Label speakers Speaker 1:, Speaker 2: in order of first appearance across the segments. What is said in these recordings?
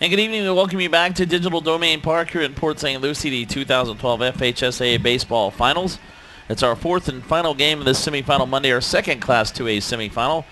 Speaker 1: And good evening. We welcome you back to Digital Domain Park here in Port St. Lucie, the 2012 FHSAA Baseball Finals. It's our fourth and final game of this semifinal Monday, our second Class 2A semifinal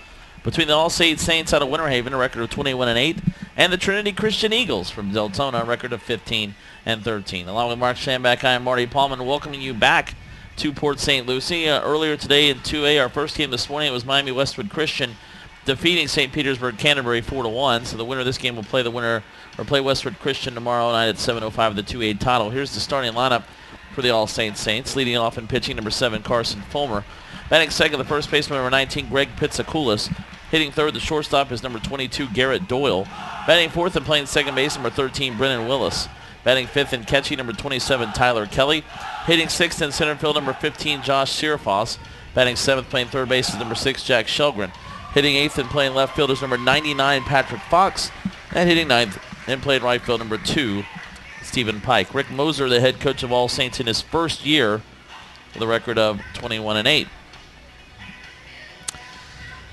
Speaker 1: between the All-State Saints out of Winter Haven, a record of 21-8, and the Trinity Christian Eagles from Deltona, a record of 15-13. Along with Mark Schambach, I am Marty Paulman, welcoming you back to Port St. Lucie. Earlier today in 2A, our first game this morning, it was Miami Westwood Christian defeating St. Petersburg Canterbury 4-1. So the winner of this game will play play Westwood Christian tomorrow night at 7:05 of the 2A title. Here's the starting lineup for the All-Saints. Leading off and pitching, number 7, Carson Fulmer. Batting second, the first baseman, number 19, Greg Pitsakoulis. Hitting third, the shortstop, is number 22, Garrett Doyle. Batting fourth and playing second base, number 13, Brennan Willis. Batting fifth and catching, number 27, Tyler Kelly. Hitting sixth in center field, number 15, Josh Searfoss. Batting seventh, playing third base, is number 6, Jack Shelgren. Hitting eighth and playing left field is number 99, Patrick Fox. And hitting ninth and playing right field, number 2, Stephen Pike. Rick Moser, the head coach of All Saints in his first year, with a record of 21-8.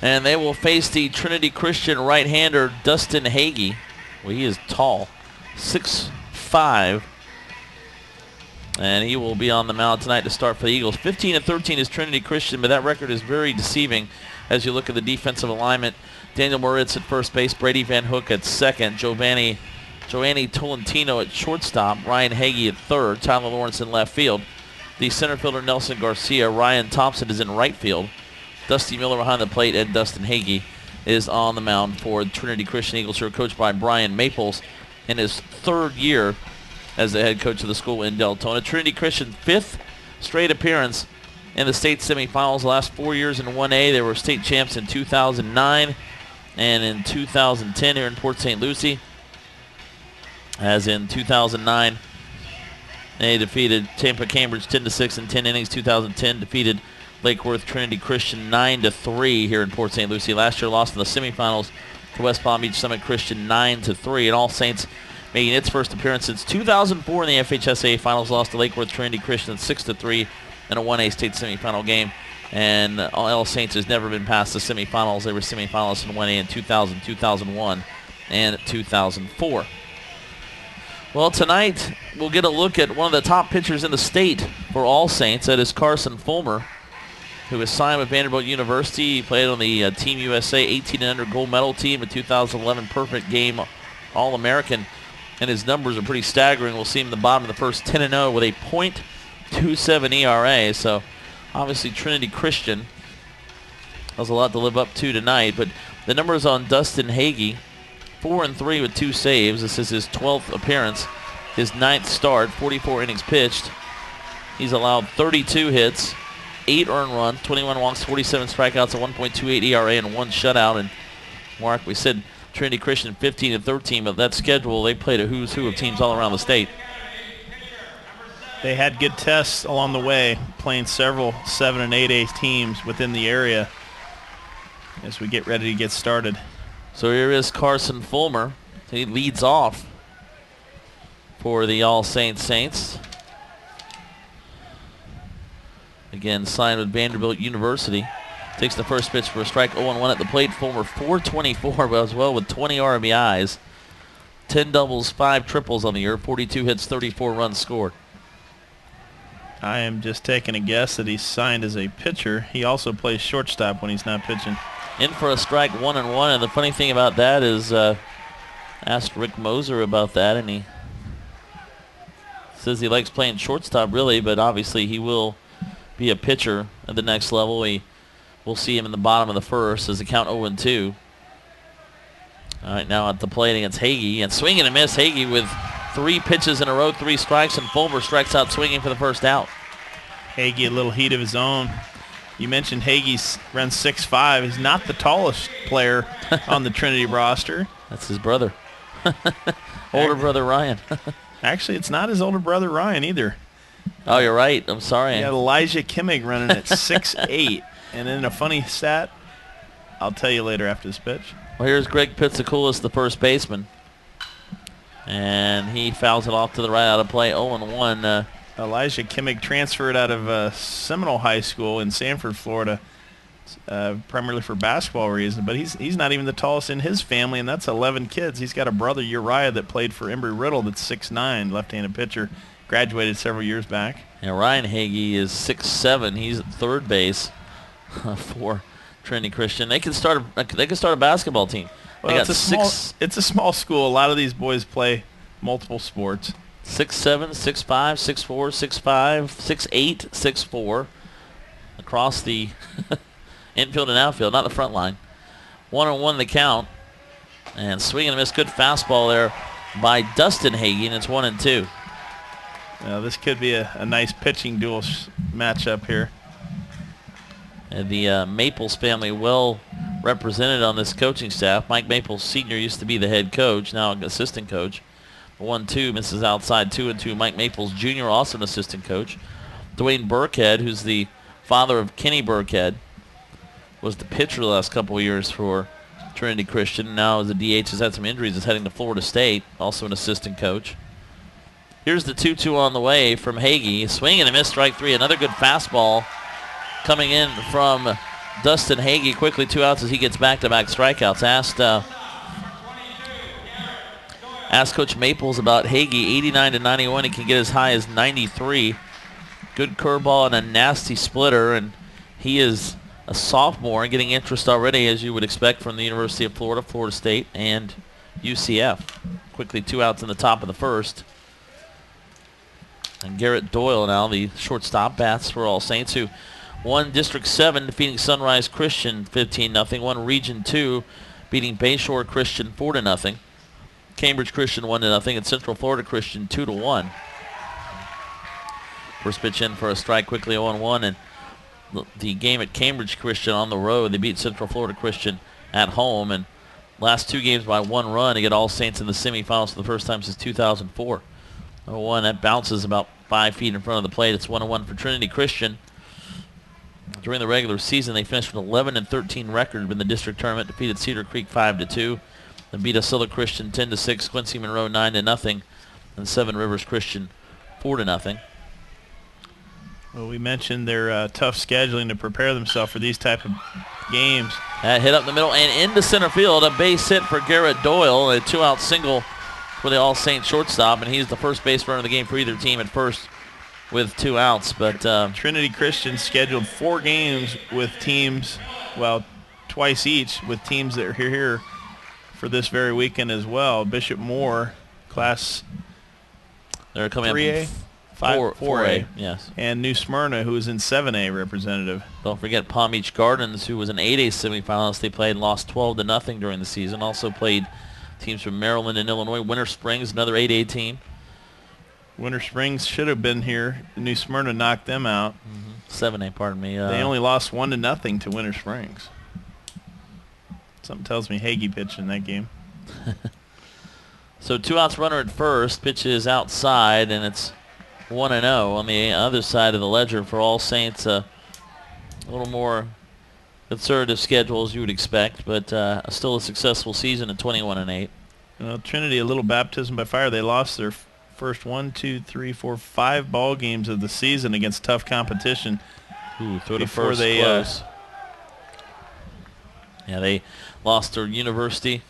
Speaker 1: And they will face the Trinity Christian right-hander, Dustin Hagee. Well, he is tall, 6'5", and he will be on the mound tonight to start for the Eagles. 15-13 is Trinity Christian, but that record is very deceiving as you look at the defensive alignment. Daniel Moritz at first base, Brady Van Hook at second, Joanny Tolentino at shortstop, Ryan Hagee at third, Tyler Lawrence in left field. The center fielder, Nelson Garcia. Ryan Thompson is in right field. Dusty Miller behind the plate, and Dustin Hagee is on the mound for Trinity Christian Eagles, who are coached by Brian Maples in his third year as the head coach of the school in Deltona. Trinity Christian's fifth straight appearance in the state semifinals. The last 4 years in 1A, they were state champs in 2009 and in 2010 here in Port St. Lucie. As in 2009, they defeated Tampa Cambridge 10-6 in 10 innings. 2010 defeated Lake Worth Trinity Christian 9-3 here in Port St. Lucie. Last year lost in the semifinals to West Palm Beach Summit Christian 9-3. And All Saints making its first appearance since 2004 in the FHSAA Finals. Lost to Lake Worth Trinity Christian 6-3 in a 1A state semifinal game. And All Saints has never been past the semifinals. They were semifinalists in 1A in 2000, 2001, and 2004. Well, tonight we'll get a look at one of the top pitchers in the state for All Saints. That is Carson Fulmer, who is signed with Vanderbilt University. He played on the Team USA 18 and under gold medal team, a 2011 perfect game All-American, and his numbers are pretty staggering. We'll see him in the bottom of the first 10-0 with a .27 ERA. So obviously Trinity Christian has a lot to live up to tonight, but the numbers on Dustin Hagee: 4-3 with 2 saves. This is his 12th appearance, his 9th start, 44 innings pitched. He's allowed 32 hits, 8 earned runs, 21 walks, 47 strikeouts, a 1.28 ERA, and 1 shutout. And Mark, we said Trinity Christian 15-13, but that schedule, they played a who's who of teams all around the state.
Speaker 2: They had good tests along the way, playing several 7 and 8A teams within the area as we get ready to get started.
Speaker 1: So here is Carson Fulmer. He leads off for the All Saints. Again, signed with Vanderbilt University. Takes the first pitch for a strike, 0-1 at the plate. Fulmer, .424 as well with 20 RBIs. 10 doubles, 5 triples on the year, 42 hits, 34 runs scored.
Speaker 2: I am just taking a guess that he's signed as a pitcher. He also plays shortstop when he's not pitching.
Speaker 1: In for a strike, 1-1, and the funny thing about that is asked Rick Moser about that, and he says he likes playing shortstop really, but obviously he will be a pitcher at the next level. We'll see him in the bottom of the first as the count 0-2. All right, now at the plate against Hagee, and swing and a miss. Hagee with 3 pitches in a row, 3 strikes, and Fulmer strikes out swinging for the first out.
Speaker 2: Hagee, a little heat of his own. You mentioned Hagee runs 6'5". He's not the tallest player on the Trinity roster.
Speaker 1: That's his brother. Older brother Ryan.
Speaker 2: Actually, it's not his older brother Ryan either.
Speaker 1: Oh, you're right. I'm sorry.
Speaker 2: You got Elijah Kimmig running at 6'8". And then a funny stat, I'll tell you later after this pitch.
Speaker 1: Well, here's Greg Pitsakoulis, the first baseman. And he fouls it off to the right out of play, 0-1.
Speaker 2: Elijah Kimmig transferred out of Seminole High School in Sanford, Florida primarily for basketball reasons, but he's not even the tallest in his family, and that's 11 kids. He's got a brother, Uriah, that played for Embry-Riddle that's 6'9", left-handed pitcher, graduated several years back.
Speaker 1: Yeah, Ryan Hagee is 6'7". He's at third base for Trinity Christian. They can start a basketball team.
Speaker 2: Well,
Speaker 1: they
Speaker 2: it's a small school. A lot of these boys play multiple sports.
Speaker 1: 6'7", 6'5", 6'4", 6'5", 6'8", 6'4", across the infield and outfield, not the front line. 1-1 the count. And swing and a miss. Good fastball there by Dustin Hagee, and it's 1-2.
Speaker 2: Now, this could be a nice pitching duel matchup here.
Speaker 1: And the Maples family well represented on this coaching staff. Mike Maples Sr. used to be the head coach, now an assistant coach. 1-2, misses outside, 2-2. Mike Maples Jr., also an assistant coach. Dwayne Burkhead, who's the father of Kenny Burkhead, was the pitcher the last couple of years for Trinity Christian. Now as the DH has had some injuries, is heading to Florida State, also an assistant coach. Here's the 2-2 on the way from Hagee. Swing and a miss, strike three. Another good fastball coming in from Dustin Hagee. Quickly 2 outs as he gets back-to-back strikeouts. Asked Coach Maples about Hagee. 89-91. He can get as high as 93. Good curveball and a nasty splitter, and he is a sophomore and getting interest already, as you would expect from the University of Florida, Florida State, and UCF. Quickly 2 outs in the top of the first. And Garrett Doyle now, the shortstop, bats for All Saints, who won District 7, defeating Sunrise Christian 15-0. Won Region 2, beating Bayshore Christian 4-0. Cambridge Christian 1-0, and Central Florida Christian 2-1. First pitch in for a strike, quickly 0-1, and the game at Cambridge Christian on the road, they beat Central Florida Christian at home, and last 2 games by 1 run to get All Saints in the semifinals for the first time since 2004. 0-1, that bounces about 5 feet in front of the plate. It's 1-1 for Trinity Christian. During the regular season, they finished with 11-13 record in the district tournament, defeated Cedar Creek 5-2, then beat Acilla Christian 10-6, Quincy Monroe 9-0, and Seven Rivers Christian 4-0.
Speaker 2: Well, we mentioned their tough scheduling to prepare themselves for these type of games.
Speaker 1: That hit up the middle and into center field. A base hit for Garrett Doyle. A 2-out single for the All Saints shortstop, and he's the first base runner of the game for either team at first with 2 outs. But
Speaker 2: Trinity Christian scheduled 4 games with teams, well, twice each with teams that are here for this very weekend as well. Bishop Moore, Class
Speaker 1: they're coming
Speaker 2: 3A.
Speaker 1: 4A, yes.
Speaker 2: And New Smyrna, who is in 7A representative.
Speaker 1: Don't forget Palm Beach Gardens, who was an 8A semifinalist. They played and lost 12-0 during the season. Also played teams from Maryland and Illinois. Winter Springs, another 8A team.
Speaker 2: Winter Springs should have been here. New Smyrna knocked them out.
Speaker 1: 7A, pardon me.
Speaker 2: They only lost 1-0 to Winter Springs. Something tells me Hagee pitched in that game.
Speaker 1: So 2 outs runner at first. Pitch is outside, and it's 1-0 on the other side of the ledger for All Saints. A little more conservative schedule as you would expect, but still a successful season at 21-8.
Speaker 2: Well, Trinity, a little baptism by fire. They lost their first 5 ball games of the season against tough competition.
Speaker 1: Ooh, throw to first, close. Yeah, they lost to University,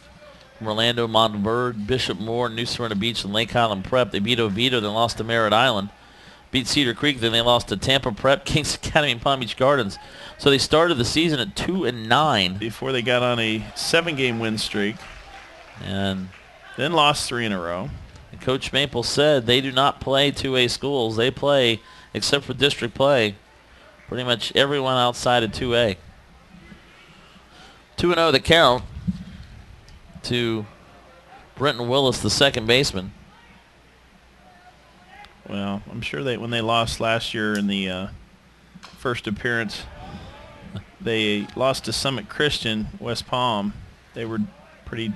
Speaker 1: Orlando, Montverde, Bishop Moore, New Smyrna Beach, and Lake Highland Prep. They beat Oviedo, then lost to Merritt Island. Beat Cedar Creek, then they lost to Tampa Prep, Kings Academy, and Palm Beach Gardens. So they started the season at 2-9.
Speaker 2: Before they got on a 7-game win streak.
Speaker 1: And
Speaker 2: then lost 3 in a row.
Speaker 1: And Coach Maple said they do not play 2A schools. They play, except for district play, pretty much everyone outside of 2A. 2-0 the count to Brenton Willis, the second baseman.
Speaker 2: Well, I'm sure when they lost last year in the first appearance, they lost to Summit Christian, West Palm. They were pretty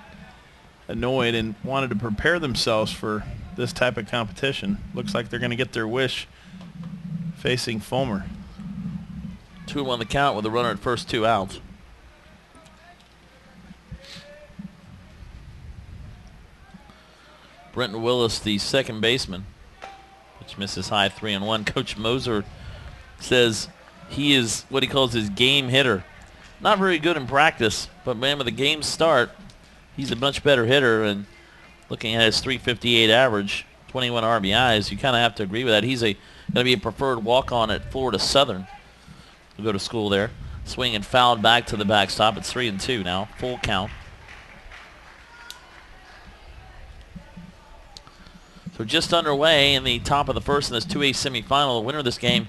Speaker 2: annoyed and wanted to prepare themselves for this type of competition. Looks like they're going to get their wish facing Fulmer.
Speaker 1: 2-1 the count with a runner at first, 2 outs. Brenton Willis, the second baseman, which misses high, 3-1. Coach Moser says he is what he calls his game hitter. not very good in practice, but man, with the game start, he's a much better hitter. And looking at his .358 average, 21 RBIs, you kind of have to agree with that. He's going to be a preferred walk-on at Florida Southern. He'll go to school there. Swing and fouled back to the backstop. It's 3-2 now. Full count. So just underway in the top of the first in this 2A semifinal. The winner of this game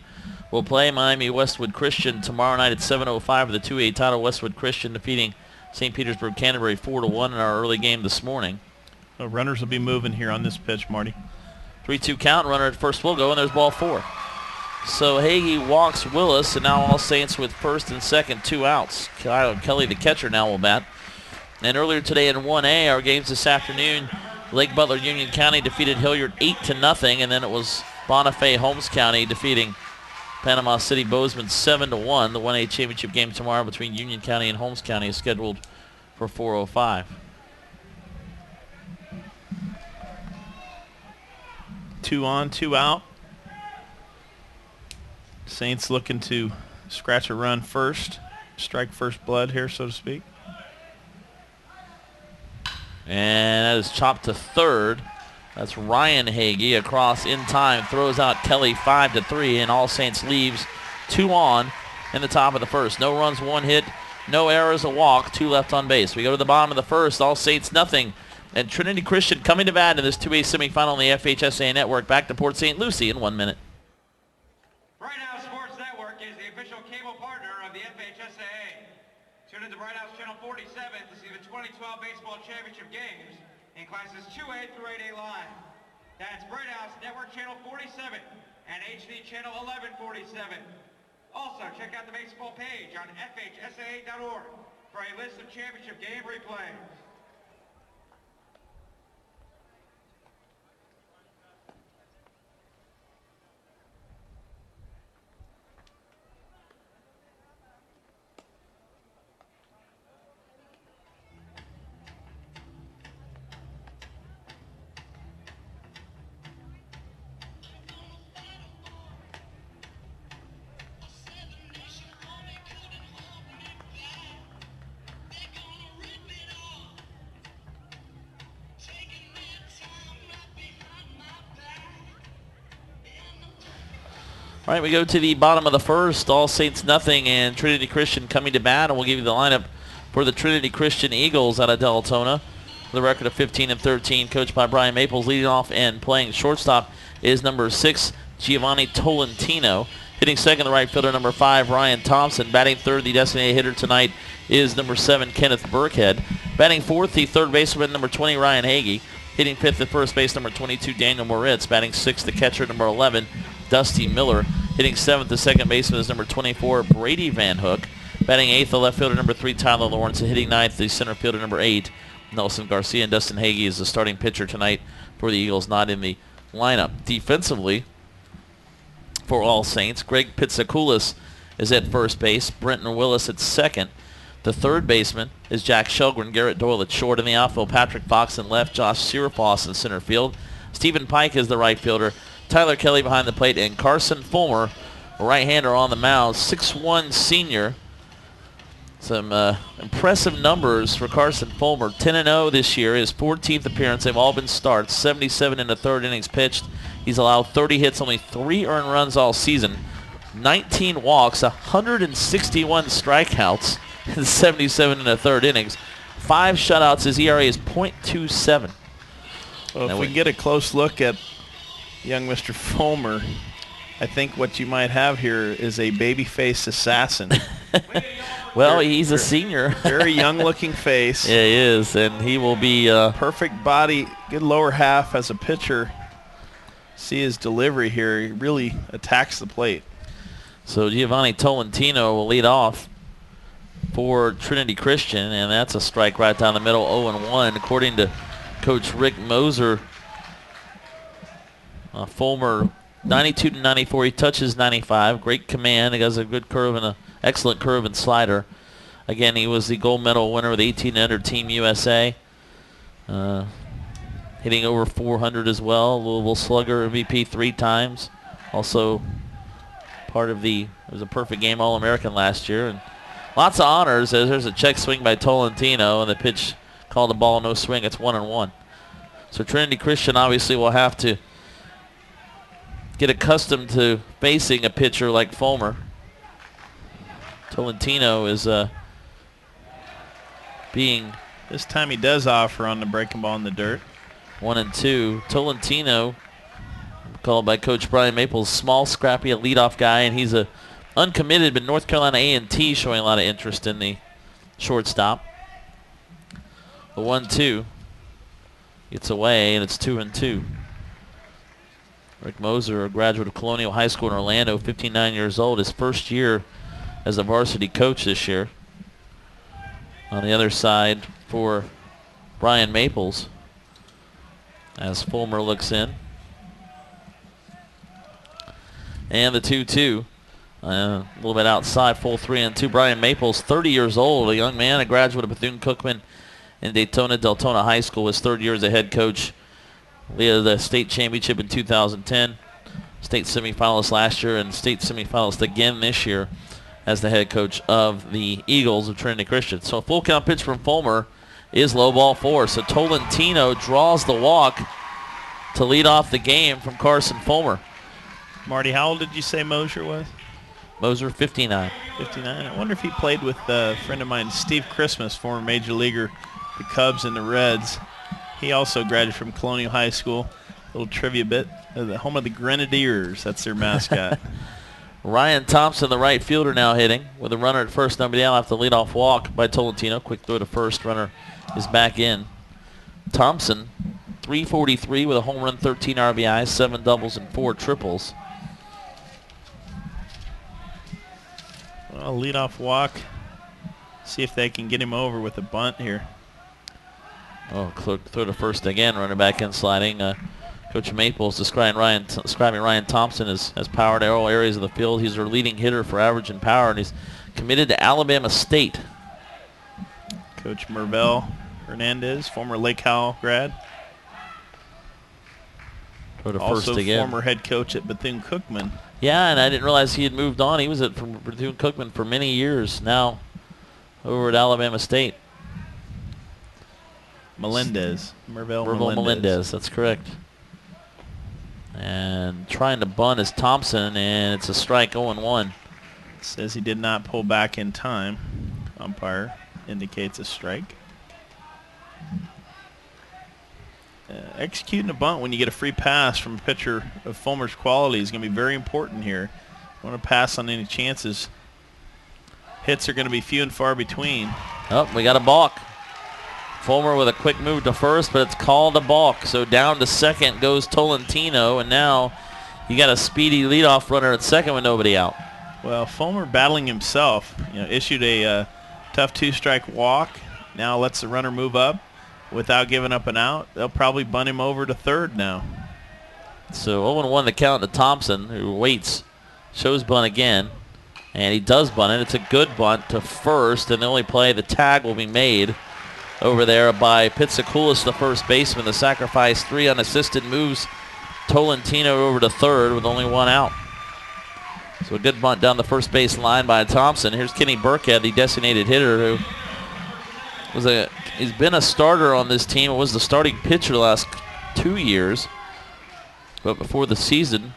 Speaker 1: will play Miami Westwood Christian tomorrow night at 7:05 for the 2A title. Westwood Christian defeating St. Petersburg Canterbury 4-1 in our early game this morning.
Speaker 2: Runners will be moving here on this pitch, Marty.
Speaker 1: 3-2 count. Runner at first will go, and there's ball 4. So Hagee walks Willis, and now All Saints with first and second, 2 outs. Kelly, the catcher, now will bat. And earlier today in 1A, our games this afternoon, Lake Butler Union County defeated Hilliard 8-0, and then it was Bonifay Holmes County defeating Panama City Bozeman 7-1. The 1A championship game tomorrow between Union County and Holmes County is scheduled for 4:05.
Speaker 2: 2 on, 2 out. Saints looking to scratch a run first, strike first blood here, so to speak.
Speaker 1: And that is chopped to third. That's Ryan Hagee across in time, throws out Kelly 5-3, and All Saints leaves 2 on in the top of the first. No runs, 1 hit, no errors, a walk, 2 left on base. We go to the bottom of the first. All Saints nothing. And Trinity Christian coming to bat in this 2A semifinal on the FHSAA network. Back to Port St. Lucie in 1 minute.
Speaker 3: Bright House Sports Network is the official cable partner of the FHSAA. Tune into Bright House Channel 47 to see the 2012 Baseball Championship games in classes 2A through 8A live. That's Bright House Network Channel 47 and HD Channel 1147. Also, check out the baseball page on FHSAA.org for a list of championship game replays.
Speaker 1: All right, we go to the bottom of the first. All Saints nothing, and Trinity Christian coming to bat, and we'll give you the lineup for the Trinity Christian Eagles out of Deltona. The record of 15-13, coached by Brian Maples. Leading off and playing shortstop is number 6, Giovanni Tolentino. Hitting second, the right fielder, number 5, Ryan Thompson. Batting third, the designated hitter tonight is number 7, Kenneth Burkhead. Batting fourth, the third baseman, number 20, Ryan Hagee. Hitting fifth at first base, number 22, Daniel Moritz. Batting sixth, the catcher, number 11, Dusty Miller. Hitting seventh, the second baseman is number 24, Brady Van Hook. Batting eighth, the left fielder, number 3, Tyler Lawrence. And hitting ninth, the center fielder, number 8, Nelson Garcia. And Dustin Hagee is the starting pitcher tonight for the Eagles, not in the lineup. Defensively, for All Saints, Greg Pizzakoulis is at first base. Brenton Willis at second. The third baseman is Jack Shelgren. Garrett Doyle at short. In the outfield, Patrick Fox in left. Josh Sirafoss in center field. Stephen Pike is the right fielder. Tyler Kelly behind the plate. And Carson Fulmer, a right-hander on the mound. 6'1" senior. Some impressive numbers for Carson Fulmer. 10-0 this year. His 14th appearance. They've all been starts. 77 in the third innings pitched. He's allowed 30 hits, only 3 earned runs all season. 19 walks, 161 strikeouts, and 77 in the third innings. 5 shutouts. His ERA is .27.
Speaker 2: Well, if we get a close look at young Mr. Fulmer, I think what you might have here is a babyface assassin.
Speaker 1: Well, he's a senior.
Speaker 2: Very young-looking face.
Speaker 1: Yeah, he is, and he will be...
Speaker 2: perfect body, good lower half as a pitcher. See his delivery here. He really attacks the plate.
Speaker 1: So Giovanni Tolentino will lead off for Trinity Christian, and that's a strike right down the middle, 0-1. According to Coach Rick Moser, Fulmer, 92 to 94. He touches 95. Great command. He has a good curve and an excellent curve and slider. Again, he was the gold medal winner with 18 under Team USA. Hitting over 400 as well. Louisville Slugger MVP 3 times. Also part of it was a perfect game All-American last year. And lots of honors as there's a check swing by Tolentino, and the pitch called the ball no swing. It's 1-1. So Trinity Christian obviously will have to get accustomed to facing a pitcher like Fulmer. Tolentino is being...
Speaker 2: This time he does offer on the breaking ball in the dirt.
Speaker 1: 1-2. Tolentino, called by Coach Brian Maples, small, scrappy, a leadoff guy, and he's a uncommitted, but North Carolina A&T showing a lot of interest in the shortstop. The 1-2 gets away, and it's 2-2. Rick Moser, a graduate of Colonial High School in Orlando, 59 years old, his first year as a varsity coach this year. On the other side for Brian Maples, as Fulmer looks in. And the 2-2, a little bit outside, full 3-2. Brian Maples, 30 years old, a young man, a graduate of Bethune-Cookman in Deltona High School. His third year as a head coach. Led the state championship in 2010, state semifinalist last year, and state semifinalist again this year as the head coach of the Eagles of Trinity Christian. So a full count pitch from Fulmer is low ball 4. So Tolentino draws the walk to lead off the game from Carson Fulmer.
Speaker 2: Marty, how old did you say Moser was?
Speaker 1: Moser, 59.
Speaker 2: 59. I wonder if he played with a friend of mine, Steve Christmas, former major leaguer, the Cubs and the Reds. He also graduated from Colonial High School. A little trivia bit. The home of the Grenadiers. That's their mascot.
Speaker 1: Ryan Thompson, the right fielder, now hitting with a runner at first. Nobody out after the leadoff walk by Tolentino. Quick throw to first. Runner is back in. Thompson, 343 with a home run, 13 RBIs, 7 doubles, and 4 triples.
Speaker 2: Well, leadoff walk. See if they can get him over with a bunt here.
Speaker 1: Oh, throw to first again. Runner back in sliding. Coach Maples describing Ryan Thompson as power to all areas of the field. He's their leading hitter for average and power, and he's committed to Alabama State.
Speaker 2: Coach Mervell Hernandez, former Lake Howell grad.
Speaker 1: Throw to
Speaker 2: Also
Speaker 1: first again.
Speaker 2: Former head coach at Bethune-Cookman.
Speaker 1: Yeah, and I didn't realize he had moved on. He was at Bethune-Cookman for many years. Now over at Alabama State.
Speaker 2: Mervell
Speaker 1: Melendez, that's correct. And trying to bunt is Thompson, and it's a strike, 0-1.
Speaker 2: Says he did not pull back in time. Umpire indicates a strike. Executing a bunt when you get a free pass from a pitcher of Fulmer's quality is going to be very important here. You want to pass on any chances. Hits are going to be few and far between.
Speaker 1: Oh, we got a balk. Fulmer with a quick move to first, but it's called a balk. So down to second goes Tolentino, and now you got a speedy leadoff runner at second with nobody out.
Speaker 2: Well, Fulmer battling himself, issued a tough 2-strike walk. Now lets the runner move up without giving up an out. They'll probably bunt him over to third now.
Speaker 1: So 0-1 the count to Thompson, who waits, shows bunt again, and he does bunt it. It's a good bunt to first, and the only play, the tag will be made over there by Pitsakoulis, the first baseman. The sacrifice 3 unassisted moves Tolentino over to third with only 1 out. So a good bunt down the first base line by Thompson. Here's Kenny Burkhead, the designated hitter, who he's been a starter on this team. It was the starting pitcher the last 2 years. But before the season,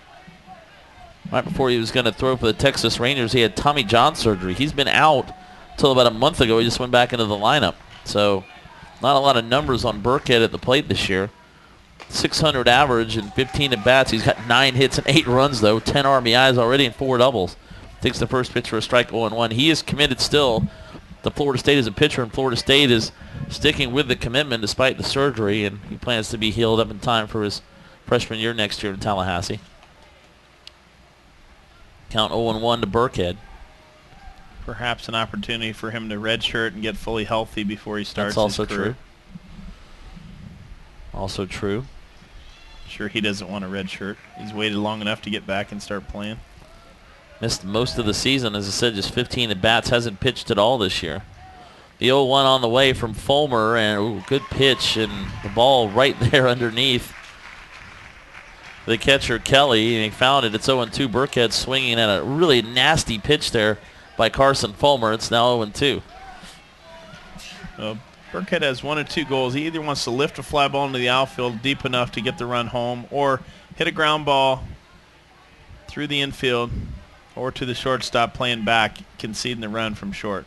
Speaker 1: right before he was going to throw for the Texas Rangers, he had Tommy John surgery. He's been out until about a month ago. He just went back into the lineup. So not a lot of numbers on Burkhead at the plate this year. 600 average and 15 at-bats. He's got 9 hits and 8 runs, though. 10 RBIs already and 4 doubles. Takes the first pitch for a strike, 0-1. He is committed still to Florida State as a pitcher, and Florida State is sticking with the commitment despite the surgery, and he plans to be healed up in time for his freshman year next year in Tallahassee. Count 0-1 to Burkhead.
Speaker 2: Perhaps an opportunity for him to redshirt and get fully healthy before he starts
Speaker 1: That's also
Speaker 2: his career.
Speaker 1: true. Also true.
Speaker 2: Sure, he doesn't want a redshirt. He's waited long enough to get back and start playing.
Speaker 1: Missed most of the season, as I said, just 15 at-bats. Hasn't pitched at all this year. The 0-1 on the way from Fulmer, and good pitch, and the ball right there underneath the catcher, Kelly, and he found it. It's 0-2. Burkhead swinging at a really nasty pitch there by Carson Fulmer. It's now 0-2.
Speaker 2: Burkhead has 1 of 2 goals. He either wants to lift a fly ball into the outfield deep enough to get the run home, or hit a ground ball through the infield or to the shortstop playing back, conceding the run from short.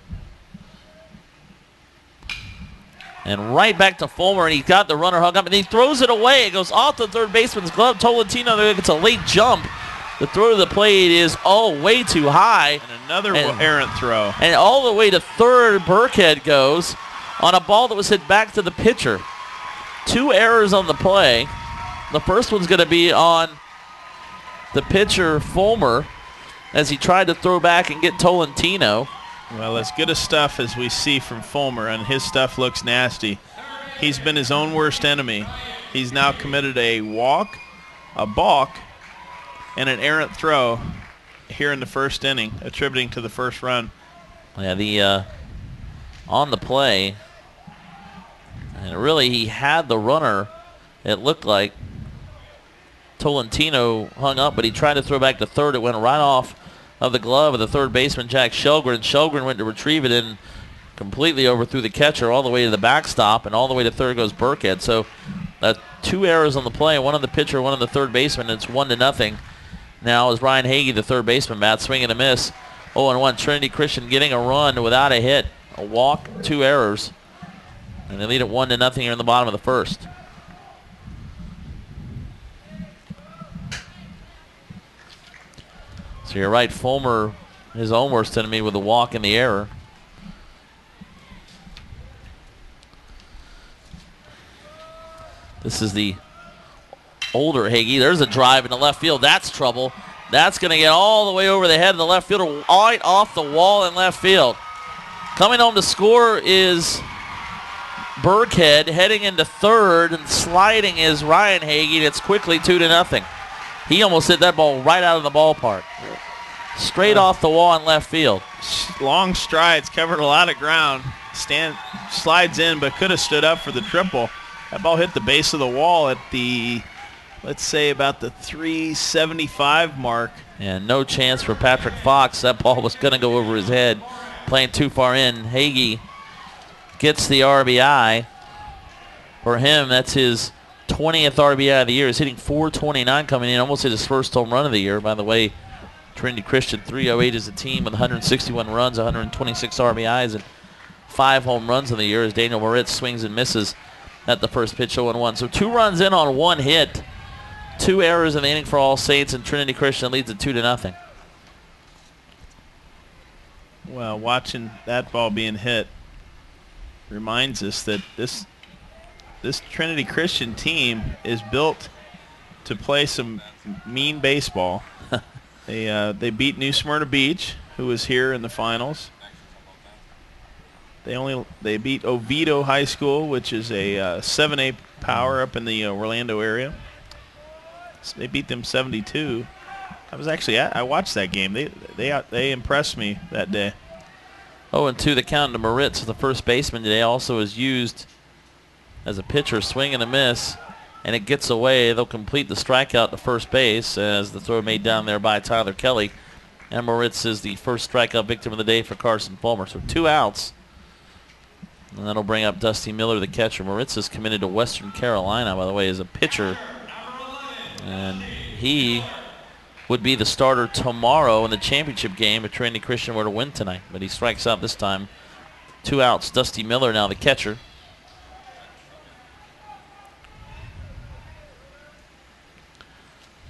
Speaker 1: And right back to Fulmer, and he got the runner hung up, and he throws it away. It goes off the third baseman's glove. Tolentino there gets a late jump. The throw to the plate is way too high.
Speaker 2: And another errant throw.
Speaker 1: And all the way to third, Burkhead goes on a ball that was hit back to the pitcher. 2 errors on the play. The first one's going to be on the pitcher, Fulmer, as he tried to throw back and get Tolentino.
Speaker 2: Well, as good a stuff as we see from Fulmer, and his stuff looks nasty. He's been his own worst enemy. He's now committed a walk, a balk, and an errant throw here in the first inning, attributing to the first run.
Speaker 1: Yeah, on the play, and really he had the runner. It looked like Tolentino hung up, but he tried to throw back to third. It went right off of the glove of the third baseman, Jack Shelgren. Shelgren went to retrieve it and completely overthrew the catcher all the way to the backstop, and all the way to third goes Burkhead. So 2 errors on the play, one on the pitcher, one on the third baseman. It's 1-0. Now as Ryan Hagee, the third baseman, bat swing and a miss. 0-1. Trinity Christian getting a run without a hit, a walk, 2 errors, and they lead at 1-0 here in the bottom of the first. So you're right, Fulmer, his own worst enemy with the walk and the error. This is the older Hagee. There's a drive in the left field. That's trouble. That's going to get all the way over the head of the left fielder, right off the wall in left field. Coming home to score is Burkhead. Heading into third and sliding is Ryan Hagee. And it's quickly 2-0. He almost hit that ball right out of the ballpark. Straight off the wall in left field.
Speaker 2: Long strides, covered a lot of ground. Slides in, but could have stood up for the triple. That ball hit the base of the wall at the, let's say, about the 375 mark.
Speaker 1: And no chance for Patrick Fox. That ball was going to go over his head, playing too far in. Hagee gets the RBI. For him, that's his 20th RBI of the year. He's hitting .429 coming in. Almost hit his first home run of the year. By the way, Trinity Christian 308 as a team with 161 runs, 126 RBIs, and 5 home runs in the year as Daniel Moritz swings and misses at the first pitch, 0-1. So 2 runs in on 1 hit. 2 errors in the inning for All Saints, and Trinity Christian leads at 2-0.
Speaker 2: Well, watching that ball being hit reminds us that this Trinity Christian team is built to play some mean baseball. They beat New Smyrna Beach, who was here in the finals. They beat Oviedo High School, which is a 7A power up in the Orlando area. So they beat them 72. I watched that game. They impressed me that day.
Speaker 1: 0-2 the count to Moritz, the first baseman today, also is used as a pitcher, swing and a miss, and it gets away. They'll complete the strikeout to first base as the throw made down there by Tyler Kelly. And Moritz is the first strikeout victim of the day for Carson Fulmer. So 2 outs. And that'll bring up Dusty Miller, the catcher. Moritz is committed to Western Carolina, by the way, as a pitcher. And he would be the starter tomorrow in the championship game if Trinity Christian were to win tonight. But he strikes out this time. 2 outs. Dusty Miller now the catcher.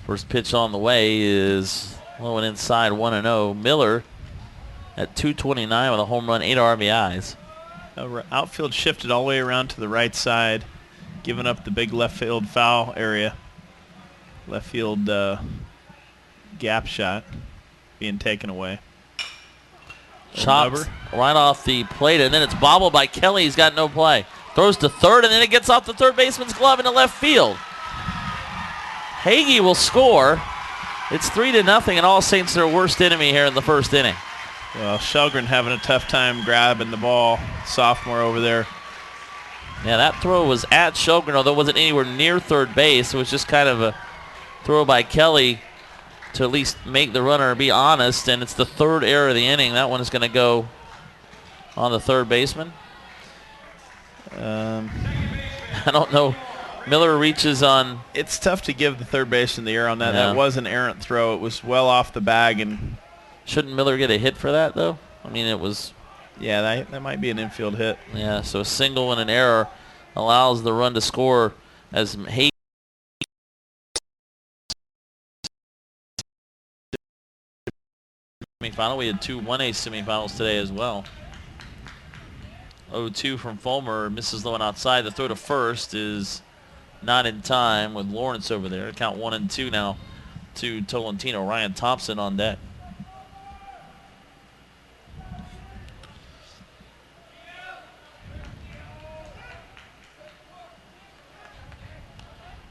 Speaker 1: First pitch on the way is low and inside, 1-0. Miller at .229 with a home run, 8 RBIs.
Speaker 2: Outfield shifted all the way around to the right side, giving up the big left field foul area. Left field gap shot being taken away.
Speaker 1: Chops right off the plate, and then it's bobbled by Kelly. He's got no play. Throws to third, and then it gets off the third baseman's glove into left field. Hagee will score. It's 3-0, and All Saints their worst enemy here in the first inning.
Speaker 2: Well, Shelgren having a tough time grabbing the ball. Sophomore over there.
Speaker 1: Yeah, that throw was at Shelgren, although it wasn't anywhere near third base. It was just kind of a throw by Kelly to at least make the runner be honest, and it's the third error of the inning. That one is going to go on the third baseman. I don't know. Miller reaches on.
Speaker 2: It's tough to give the third baseman the error on that.
Speaker 1: Yeah.
Speaker 2: That was an errant throw. It was well off the bag. And
Speaker 1: shouldn't Miller get a hit for that, though? I mean, it was.
Speaker 2: Yeah, that might be an infield hit.
Speaker 1: Yeah, so a single and an error allows the run to score as Hayes. Semifinal. We had 2 1A semifinals today as well. 0-2 from Fulmer, misses low and outside. The throw to first is not in time with Lawrence over there. Count 1-2 now to Tolentino. Ryan Thompson on deck.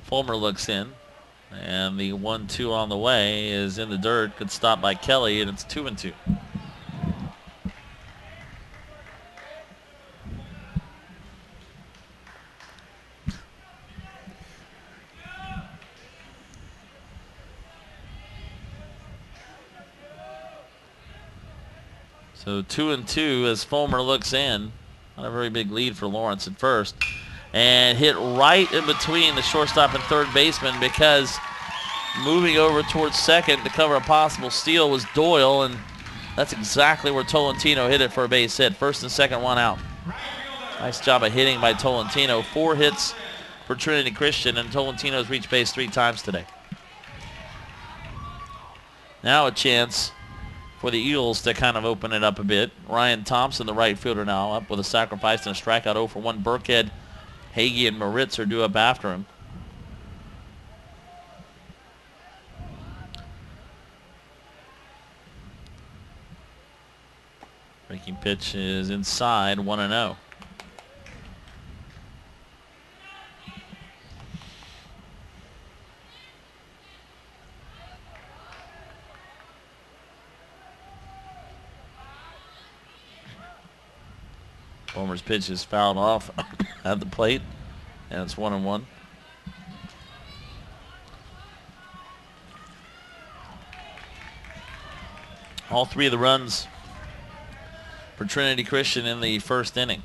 Speaker 1: Fulmer looks in, and the 1-2 on the way is in the dirt. Good stop by Kelly, and it's 2-2. So 2-2 as Fulmer looks in. Not a very big lead for Lawrence at first. And hit right in between the shortstop and third baseman, because moving over towards second to cover a possible steal was Doyle, and that's exactly where Tolentino hit it for a base hit. First and second, one out. Nice job of hitting by Tolentino. 4 hits for Trinity Christian, and Tolentino's reached base 3 times today. Now a chance for the Eagles to kind of open it up a bit. Ryan Thompson, the right fielder, now up with a sacrifice and a strikeout. 0 for 1. Burkhead, Hagee, and Moritz are due up after him. Breaking pitch is inside, 1-0. Fulmer's pitch is fouled off at the plate, and it's 1-1. All 3 of the runs for Trinity Christian in the first inning.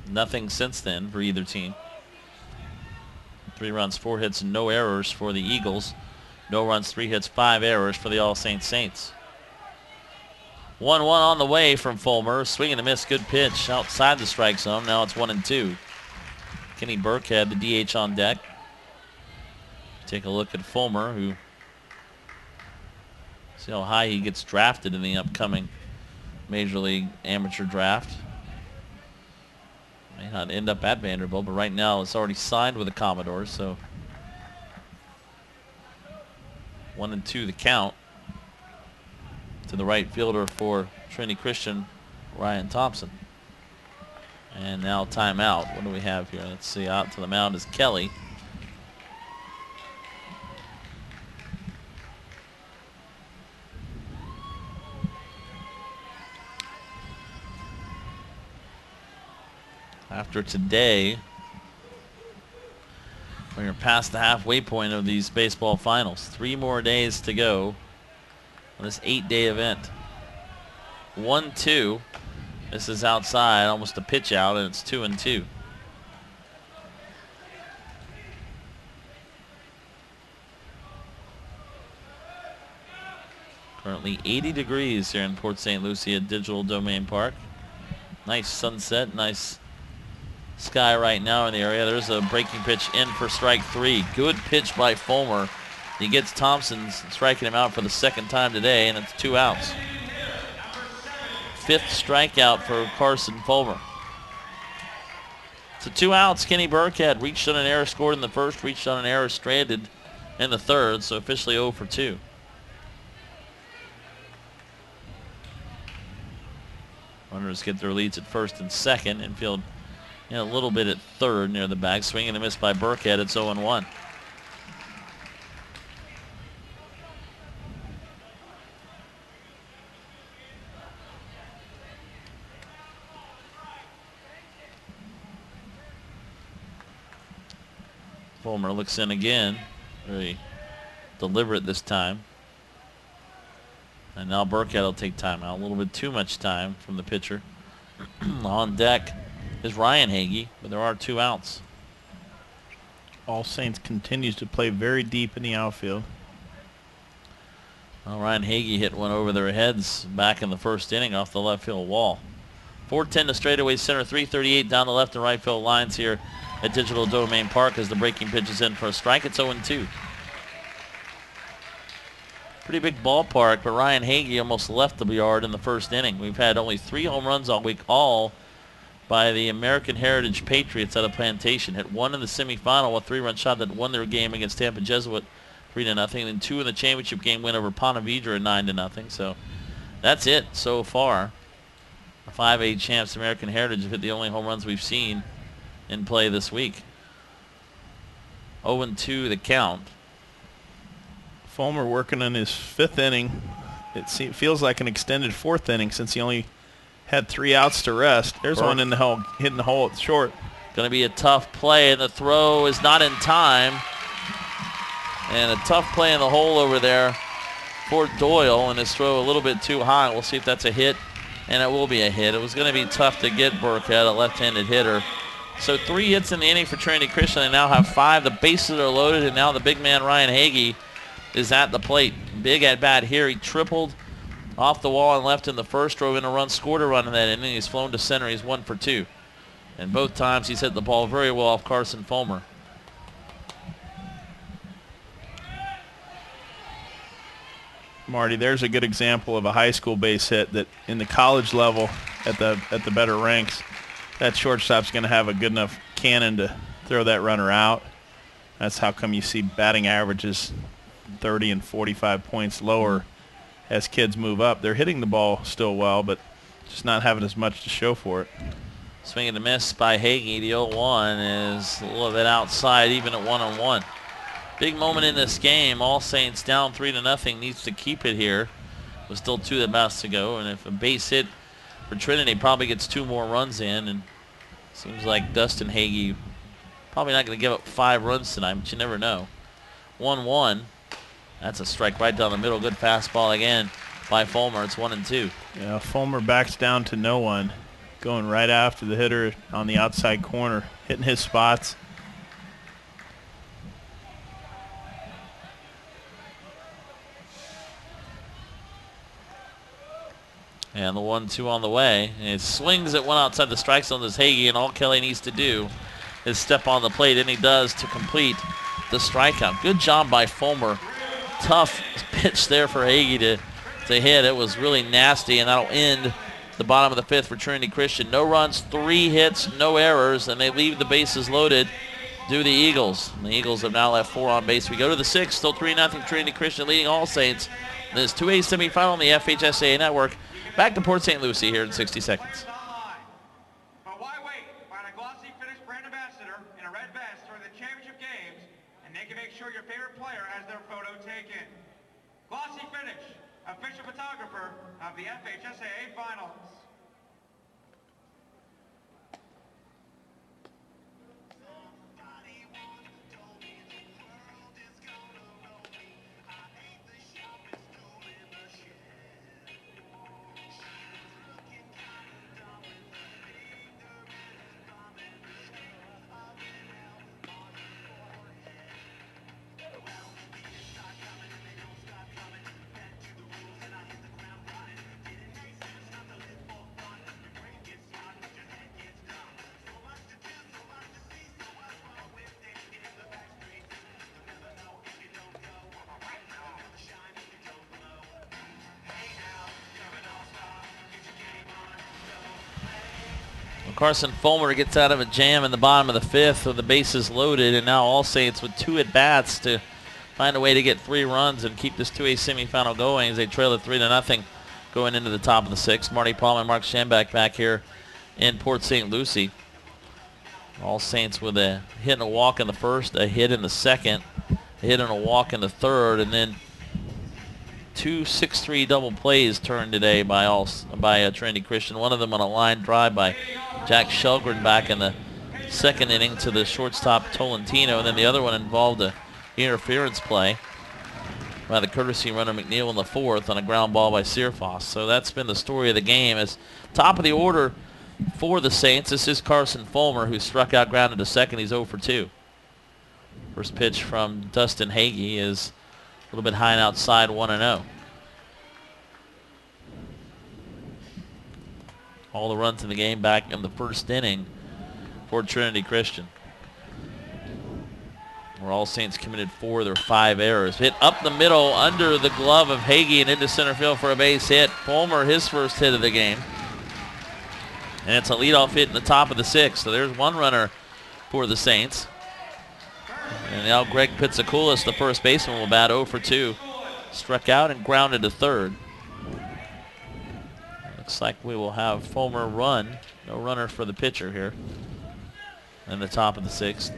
Speaker 1: Nothing since then for either team. 3 runs, 4 hits, and no errors for the Eagles. No runs, 3 hits, 5 errors for the All Saints Saints. 1-1 on the way from Fulmer. Swing and a miss. Good pitch outside the strike zone. Now it's 1-2. Kenny Burkhead, the DH, on deck. Take a look at Fulmer, who, see how high he gets drafted in the upcoming Major League Amateur Draft. May not end up at Vanderbilt, but right now it's already signed with the Commodores, so 1-2 the count to the right fielder for Trinity Christian, Ryan Thompson. And now timeout. What do we have here? Let's see. Out to the mound is Kelly. After today, we're past the halfway point of these baseball finals. 3 more days to go on this 8-day event. 1-2. This is outside, almost a pitch out, and it's 2-2. Currently 80 degrees here in Port St. Lucie at Digital Domain Park. Nice sunset, nice sky right now in the area. There's a breaking pitch in for strike 3. Good pitch by Fulmer. He gets Thompson, striking him out for the 2nd time today, and it's 2 outs. 5th strikeout for Carson Fulmer. So 2 outs. Kenny Burkhead reached on an error, scored in the first, reached on an error, stranded in the third, so officially 0 for 2. Runners get their leads at first and second. Infield a little bit at third near the bag. Swing and a miss by Burkhead. It's 0-1. Fulmer looks in again. Very deliberate this time. And now Burkhead will take time out. A little bit too much time from the pitcher. On deck is Ryan Hagee, but there are 2 outs.
Speaker 2: All Saints continues to play very deep in the outfield.
Speaker 1: Well, Ryan Hagee hit one over their heads back in the first inning off the left field wall. 410 to straightaway center, 338 down the left and right field lines here at Digital Domain Park as the breaking pitch is in for a strike. It's 0-2. Pretty big ballpark, but Ryan Hagee almost left the yard in the first inning. We've had only 3 home runs all week, all by the American Heritage Patriots out of Plantation. Hit 1 in the semifinal, a 3-run shot that won their game against Tampa Jesuit 3-0, and 2 in the championship game win over Ponte Vedra 9-0. So that's it so far. The 5A champs, American Heritage, have hit the only home runs we've seen in play this week. 0-2 the count.
Speaker 2: Fulmer working on his 5th inning. It feels like an extended 4th inning since he only had 3 outs to rest. There's one in the hole, hitting the hole at short.
Speaker 1: Going to be a tough play, and the throw is not in time. And a tough play in the hole over there for Doyle, and his throw a little bit too high. We'll see if that's a hit, and it will be a hit. It was going to be tough to get Burkhead, a left-handed hitter. So 3 hits in the inning for Trinity Christian. They now have 5. The bases are loaded, and now the big man Ryan Hagee is at the plate. Big at bat here. He tripled off the wall and left in the first, drove in a run, scored a run in that inning. He's flown to center. He's 1 for 2. And both times he's hit the ball very well off Carson Fulmer.
Speaker 2: Marty, there's a good example of a high school base hit that in the college level at the better ranks, that shortstop's going to have a good enough cannon to throw that runner out. That's how come you see batting averages 30 and 45 points lower as kids move up. They're hitting the ball still well, but just not having as much to show for it.
Speaker 1: Swing and a miss by Hagee. The 0-1 is a little bit outside, even at 1-1. Big moment in this game. All Saints down 3-0. Needs to keep it here. With still 2 at bats to go, and if a base hit for Trinity probably gets 2 more runs in, and seems like Dustin Hagee probably not going to give up 5 runs tonight, but you never know. 1-1. That's a strike right down the middle. Good fastball again by Fulmer. It's 1-2.
Speaker 2: Yeah, Fulmer backs down to no one, going right after the hitter on the outside corner, hitting his spots.
Speaker 1: And the 1-2 on the way. And it swings at one outside the strike zone. This Hagee, and all Kelly needs to do is step on the plate, and he does to complete the strikeout. Good job by Fulmer. Tough pitch there for Hagee to hit. It was really nasty, and that'll end the bottom of the 5th for Trinity Christian. No runs, 3 hits, no errors, and they leave the bases loaded due to the Eagles. And the Eagles have now left 4 on base. We go to the 6th, still 3-0 Trinity Christian leading All Saints. This 2A semifinal on the FHSAA network. Back to Port St. Lucie here in 60 seconds.
Speaker 3: But why wait? Find a glossy finished brand ambassador in a red vest during the championship games, and they can make sure your favorite player has their photo taken. Glossy Finish, official photographer of the FHSAA Finals.
Speaker 1: Carson Fulmer gets out of a jam in the bottom of the 5th with the bases loaded, and now All Saints with 2 at-bats to find a way to get 3 runs and keep this 2A semifinal going as they trail at 3-0 going into the top of the 6th. Marty Palmer and Mark Schambach back here in Port St. Lucie. All Saints with a hit and a walk in the 1st, a hit in the 2nd, a hit and a walk in the 3rd, and then 2 6-3 double plays turned today by Trinity Christian. One of them on a line drive by Jack Shelgren back in the 2nd inning to the shortstop Tolentino, and then the other one involved a interference play by the courtesy runner McNeil in the 4th on a ground ball by Searfoss. So that's been the story of the game. As top of the order for the Saints, this is Carson Fulmer, who struck out, grounded to second. He's 0 for 2. First pitch from Dustin Hagee is a little bit high and outside, 1-0. All the runs in the game back in the first inning for Trinity Christian, where All Saints committed 4 of their 5 errors. Hit up the middle under the glove of Hagee and into center field for a base hit. Fulmer, his first hit of the game. And it's a leadoff hit in the top of the 6th. So there's one runner for the Saints. And now Greg Pizzakoulis, the first baseman, will bat 0 for 2. Struck out and grounded to third. Looks like we will have Fulmer run. No runner for the pitcher here in the top of the 6th.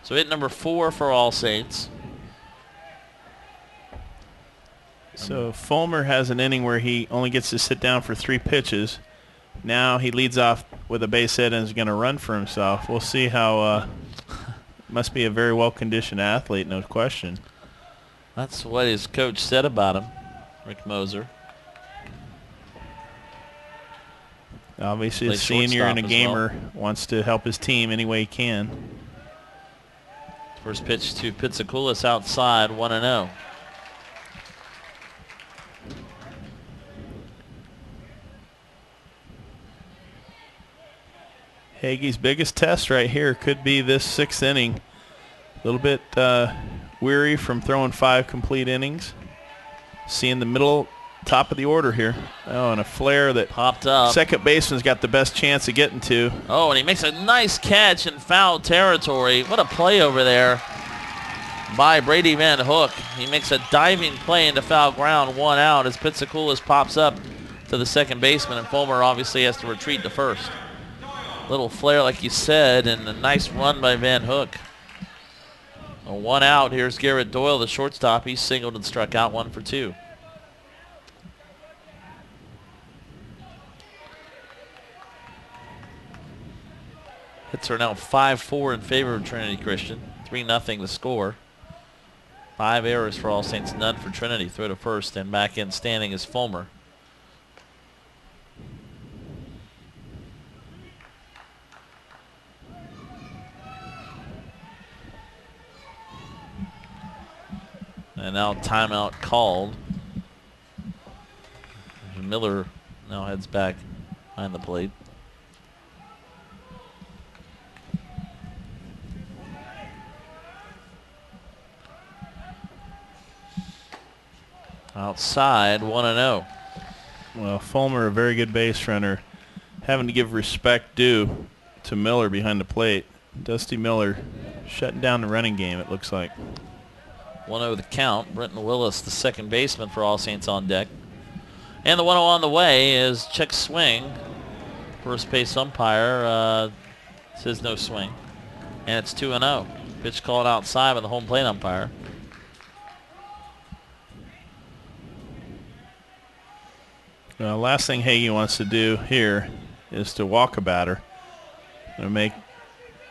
Speaker 1: So hit number 4 for All Saints.
Speaker 2: So Fulmer has an inning where he only gets to sit down for 3 pitches. Now he leads off with a base hit and is going to run for himself. We'll see how. Must be a very well-conditioned athlete, no question.
Speaker 1: That's what his coach said about him, Rick Moser.
Speaker 2: Obviously, a senior and a gamer, wants to help his team any way he can.
Speaker 1: First pitch to Pizzakoulis outside, 1-0.
Speaker 2: Hagee's biggest test right here could be this 6th inning. A little bit weary from throwing 5 complete innings. Seeing the middle, top of the order here. Oh, and a flare that
Speaker 1: popped up.
Speaker 2: Second baseman's got the best chance of getting to.
Speaker 1: Oh, and he makes a nice catch in foul territory. What a play over there by Brady Van Hook. He makes a diving play into foul ground, 1 out, as Pizzakoulis pops up to the second baseman, and Fulmer obviously has to retreat to first. Little flare, like you said, and a nice run by Van Hook. A 1 out. Here's Garrett Doyle, the shortstop. He's singled and struck out, 1 for 2. Hits are now 5-4 in favor of Trinity Christian. 3-0 the score. 5 errors for All Saints, none for Trinity. Throw to first, and back in standing is Fulmer. And now timeout called. Miller now heads back behind the plate. Outside, 1-0.
Speaker 2: Well, Fulmer, a very good base runner, having to give respect due to Miller behind the plate. Dusty Miller shutting down the running game, it looks like.
Speaker 1: 1-0 the count. Brenton Willis, the second baseman for All Saints, on deck. And the 1-0 on the way is check swing. First base umpire says no swing. And it's 2-0. Pitch called outside by the home plate umpire.
Speaker 2: Last thing Hagee wants to do here is to walk a batter and make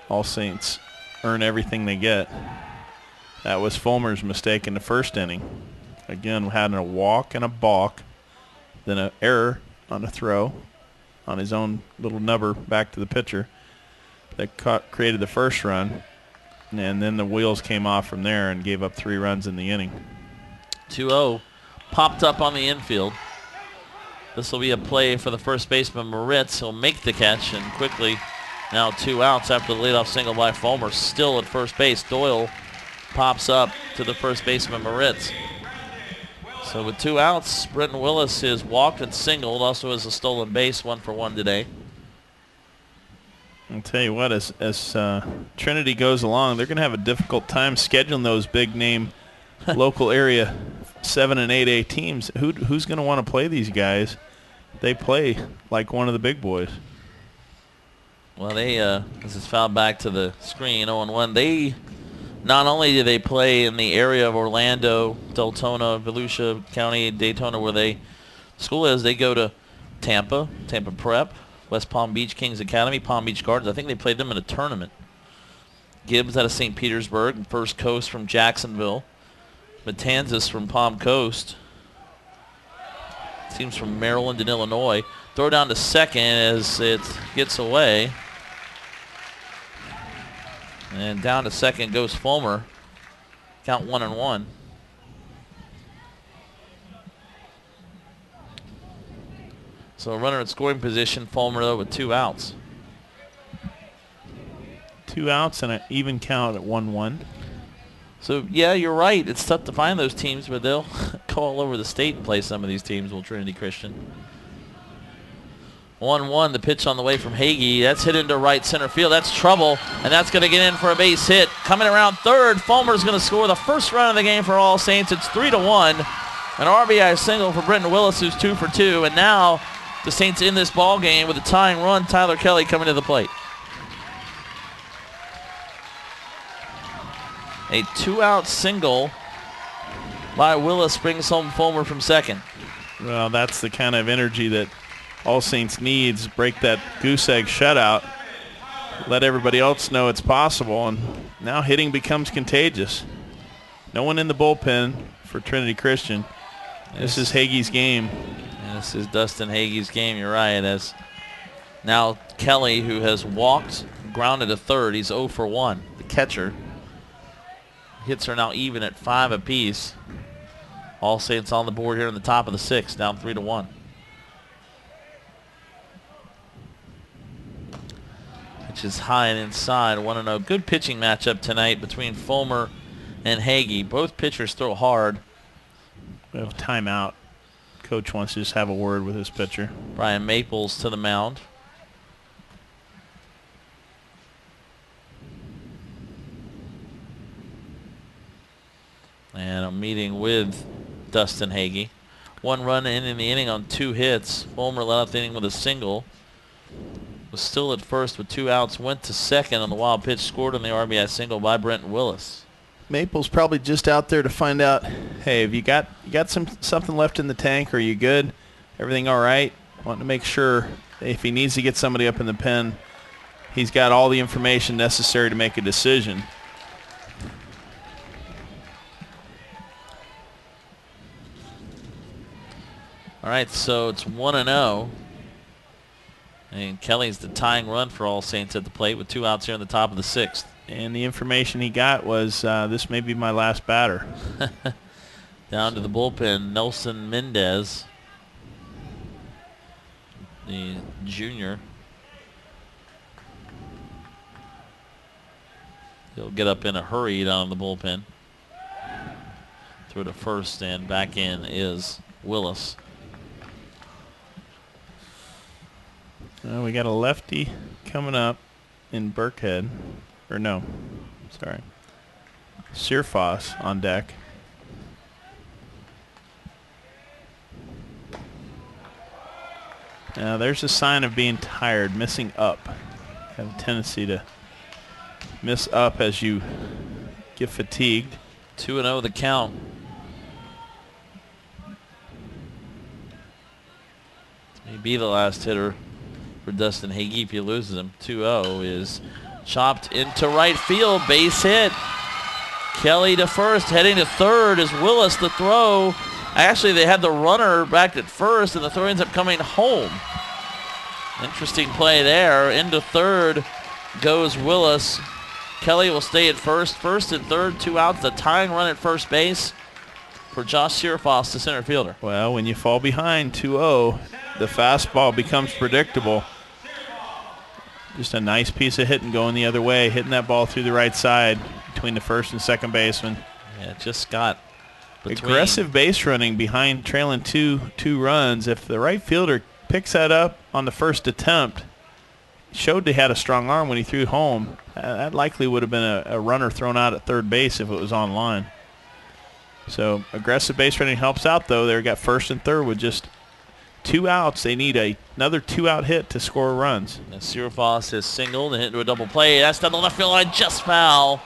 Speaker 2: All Saints earn everything they get. That was Fulmer's mistake in the first inning. Again, having a walk and a balk, then an error on a throw on his own little nubber back to the pitcher that created the first run, and then the wheels came off from there and gave up 3 runs in the inning.
Speaker 1: 2-0 popped up on the infield. This will be a play for the first baseman, Moritz. He'll make the catch, and quickly now 2 outs after the leadoff single by Fulmer. Still at first base. Doyle pops up to the first baseman, Moritz. So with 2 outs, Brenton Willis is walked and singled. Also has a stolen base, 1 for 1 today.
Speaker 2: I'll tell you what, as Trinity goes along, they're going to have a difficult time scheduling those big-name local area 7 and 8A teams. Who's going to want to play these guys? They play like one of the big boys.
Speaker 1: Well, they this is fouled back to the screen, 0-1. They not only do they play in the area of Orlando, Deltona, Volusia County, Daytona, where the school is, they go to Tampa, Tampa Prep, West Palm Beach Kings Academy, Palm Beach Gardens. I think they played them in a tournament. Gibbs out of St. Petersburg, First Coast from Jacksonville. Matanzas from Palm Coast. Teams from Maryland and Illinois. Throw down to second as it gets away. And down to second goes Fulmer. Count 1-1. So a runner at scoring position, Fulmer though with 2 outs.
Speaker 2: 2 outs and an even count at 1-1.
Speaker 1: So yeah, you're right. It's tough to find those teams, but they'll go all over the state and play some of these teams. Will Trinity Christian. 1-1, the pitch on the way from Hagee. That's hit into right center field. That's trouble, and that's going to get in for a base hit. Coming around third, Fulmer's going to score the first run of the game for All Saints. It's 3-1. An RBI single for Brenton Willis, who's 2 for 2, and now the Saints in this ball game with a tying run. Tyler Kelly coming to the plate. A 2-out single by Willis brings home Fulmer from second.
Speaker 2: Well, that's the kind of energy that All Saints needs. Break that goose egg shutout. Let everybody else know it's possible. And now hitting becomes contagious. No one in the bullpen for Trinity Christian. This is Hagee's game.
Speaker 1: And this is Dustin Hagee's game. You're right. As now Kelly, who has walked, grounded to third. He's 0 for 1. The catcher. Hits are now even at 5 apiece. All Saints on the board here in the top of the 6th, down 3-1. Which is high and inside, 1-0. Good pitching matchup tonight between Fulmer and Hagee. Both pitchers throw hard.
Speaker 2: We have timeout. Coach wants to just have a word with his pitcher.
Speaker 1: Brian Maples to the mound. And a meeting with Dustin Hagee. 1 run in the inning on 2 hits. Fulmer led off the inning with a single. Was still at first with 2 outs. Went to second on the wild pitch. Scored on the RBI single by Brenton Willis.
Speaker 2: Maple's probably just out there to find out, hey, have you got something left in the tank? Are you good? Everything all right? Wanting to make sure if he needs to get somebody up in the pen, he's got all the information necessary to make a decision.
Speaker 1: All right, so it's 1-0. And Kelly's the tying run for All Saints at the plate with 2 outs here in the top of the 6th.
Speaker 2: And the information he got was this may be my last batter.
Speaker 1: Down to the bullpen, Nelson Mendez, the junior. He'll get up in a hurry down the bullpen. Through to first, and back in is Willis.
Speaker 2: We got a lefty coming up in Burkhead. Or no, sorry. Searfoss on deck. Now there's a sign of being tired, missing up. Have a tendency to miss up as you get fatigued.
Speaker 1: 2-0 the count. This may be the last hitter for Dustin Hagee if he loses him. 2-0 is chopped into right field, base hit. Kelly to first, heading to third is Willis. The throw, actually they had the runner back at first and the throw ends up coming home. Interesting play there. Into third goes Willis. Kelly will stay at first. First and third, 2 outs. The tying run at first base for Josh Searfoss, the center fielder.
Speaker 2: Well, when you fall behind 2-0, the fastball becomes predictable. Just a nice piece of hitting going the other way, hitting that ball through the right side between the first and second baseman.
Speaker 1: Yeah, just got between.
Speaker 2: Aggressive base running behind trailing two runs. If the right fielder picks that up on the first attempt, showed he had a strong arm when he threw home. That likely would have been a runner thrown out at third base if it was on line. So aggressive base running helps out, though. They got first and third with just 2 outs. They need another 2-out hit to score runs.
Speaker 1: Searfoss has singled and hit into a double play. That's down the left field line, just foul.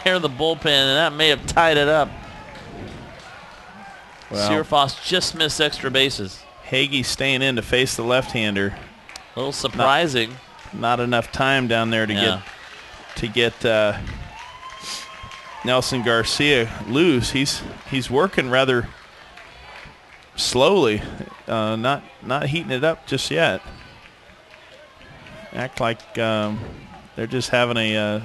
Speaker 1: Here the bullpen, and that may have tied it up. Well, Searfoss just missed extra bases.
Speaker 2: Hagee staying in to face the left-hander.
Speaker 1: A little surprising.
Speaker 2: Not enough time down there to get Nelson Garcia loose. He's working rather slowly, not heating it up just yet. Act like they're just having a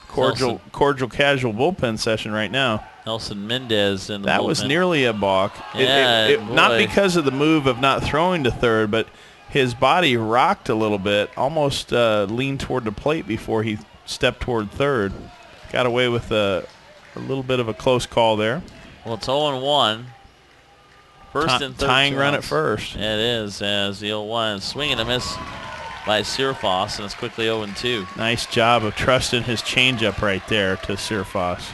Speaker 2: cordial, casual bullpen session right now.
Speaker 1: Nelson Mendez in the
Speaker 2: that
Speaker 1: bullpen.
Speaker 2: Was nearly a balk.
Speaker 1: Yeah,
Speaker 2: not because of the move of not throwing to third, but his body rocked a little bit, almost leaned toward the plate before he stepped toward third. Got away with a little bit of a close call there.
Speaker 1: Well, it's 0-1. First and third.
Speaker 2: Tying run at first.
Speaker 1: It is, as the 0-1 swing and a miss by Sirfoss, and it's quickly 0-2.
Speaker 2: Nice job of trusting his changeup right there to Sirfoss.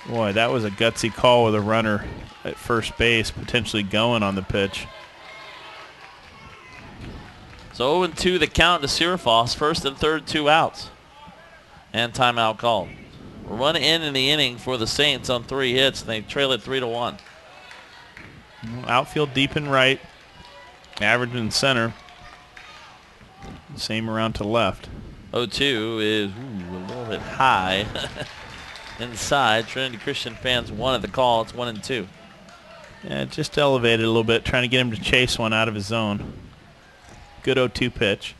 Speaker 2: Boy, that was a gutsy call with a runner at first base, potentially going on the pitch.
Speaker 1: So 0-2 the count to Sirfoss. First and third, 2 outs. And timeout called. Run in the inning for the Saints on 3 hits, and they trail it 3-1.
Speaker 2: Outfield deep and right. Average in center. Same around to left.
Speaker 1: 0-2 is a little bit high. Inside. Trinity Christian fans wanted the call. It's 1-2.
Speaker 2: Yeah, just elevated a little bit, trying to get him to chase one out of his zone. Good 0-2 pitch.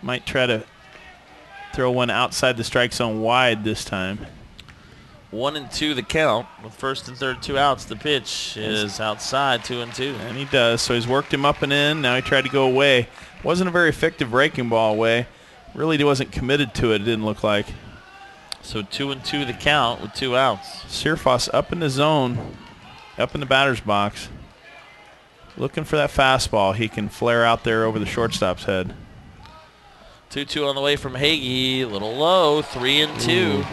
Speaker 2: Might try to throw one outside the strike zone wide this time.
Speaker 1: 1-2 the count with first and third, 2 outs. The pitch is outside, 2-2.
Speaker 2: And he does. So he's worked him up and in. Now he tried to go away. Wasn't a very effective breaking ball away. Really wasn't committed to it, it didn't look like.
Speaker 1: So 2-2 the count with 2 outs.
Speaker 2: Sirfoss up in the zone, up in the batter's box. Looking for that fastball. He can flare out there over the shortstop's head.
Speaker 1: 2-2 on the way from Hagee. A little low, 3-2.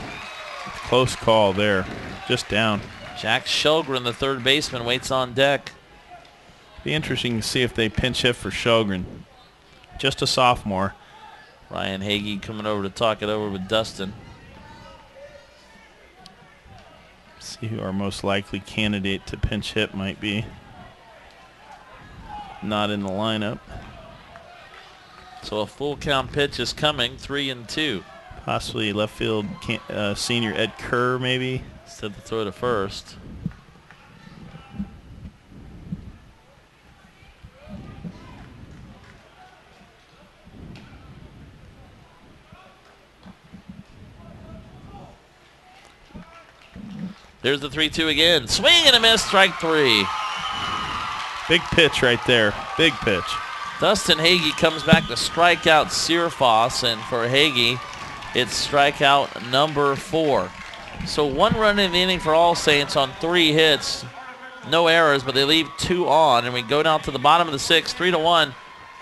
Speaker 2: Close call there. Just down.
Speaker 1: Jack Shelgren, the third baseman, waits on deck.
Speaker 2: Be interesting to see if they pinch hit for Shelgren. Just a sophomore.
Speaker 1: Ryan Hagee coming over to talk it over with Dustin.
Speaker 2: See who our most likely candidate to pinch hit might be. Not in the lineup.
Speaker 1: So a full count pitch is coming, 3-2.
Speaker 2: Possibly left field senior Ed Kerr maybe.
Speaker 1: Instead to throw to first. There's the 3-2 again. Swing and a miss, strike 3.
Speaker 2: Big pitch right there. Big pitch.
Speaker 1: Dustin Hagee comes back to strike out Sirfoss, and for Hagee, it's strikeout number 4. So 1 run in the inning for All Saints on 3 hits. No errors, but they leave 2 on, and we go down to the bottom of the 6th, 3-1.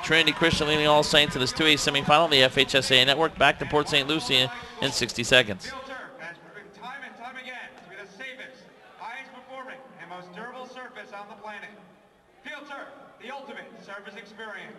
Speaker 1: Trinity Christian leading All Saints in this 2A semifinal, the FHSAA network. Back to Port St. Lucie in 60 seconds.
Speaker 3: Field turf has proven time and time again to be the safest, highest performing, and most durable surface on the planet. Field turf, the ultimate surface experience.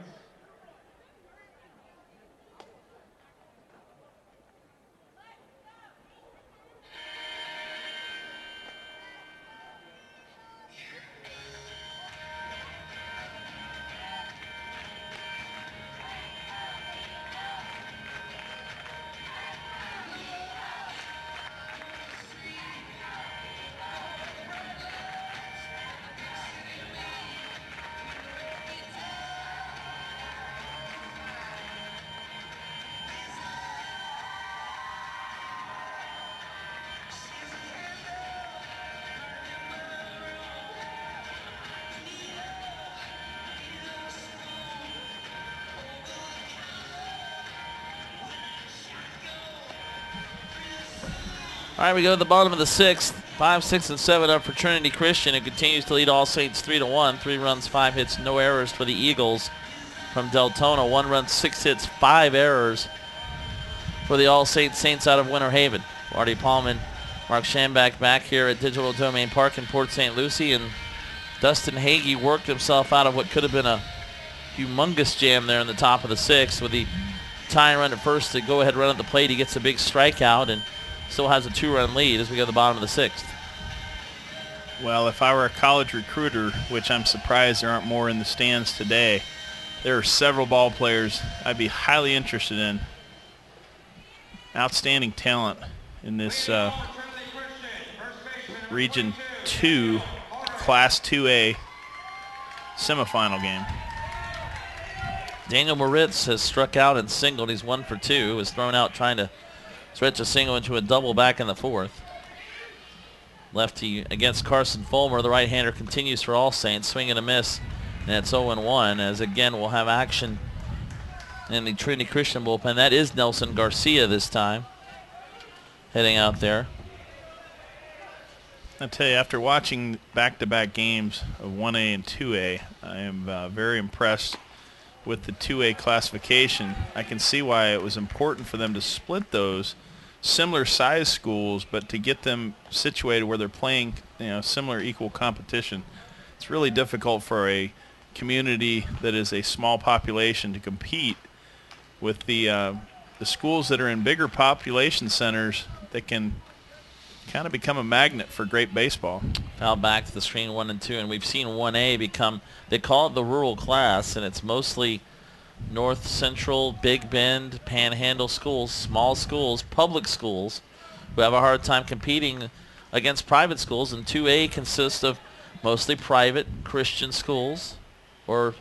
Speaker 1: All right, we go to the bottom of the 6th. 5, 6, and 7 up for Trinity Christian, who continues to lead All Saints 3-1. 3 runs, 5 hits, no errors for the Eagles from Deltona. 1 run, 6 hits, 5 errors for the All Saints out of Winter Haven. Marty Paulman, Mark Schambach back here at Digital Domain Park in Port St. Lucie, and Dustin Hagee worked himself out of what could have been a humongous jam there in the top of the 6th with the tying run at first to go ahead run at the plate. He gets a big strikeout and still has a 2-run lead as we go to the bottom of the 6th.
Speaker 2: Well, if I were a college recruiter, which I'm surprised there aren't more in the stands today, there are several ball players I'd be highly interested in. outstanding talent in this Region 2, Class 2A semifinal game.
Speaker 1: Daniel Moritz has struck out and singled. He's 1 for 2. Was thrown out trying to stretch a single into a double back in the 4th. Lefty against Carson Fulmer. The right-hander continues for All Saints. Swing and a miss, and it's 0-1, as again we'll have action in the Trinity Christian bullpen. That is Nelson Garcia this time, heading out there.
Speaker 2: I tell you, after watching back-to-back games of 1A and 2A, I am very impressed with the 2A classification. I can see why it was important for them to split those similar size schools, but to get them situated where they're playing, similar equal competition. It's really difficult for a community that is a small population to compete with the schools that are in bigger population centers that can kind of become a magnet for great baseball.
Speaker 1: Foul back to the screen 1 and 2, and we've seen 1A become, they call it the rural class, and it's mostly North Central, Big Bend, Panhandle schools, small schools, public schools who have a hard time competing against private schools, and 2A consists of mostly private Christian schools or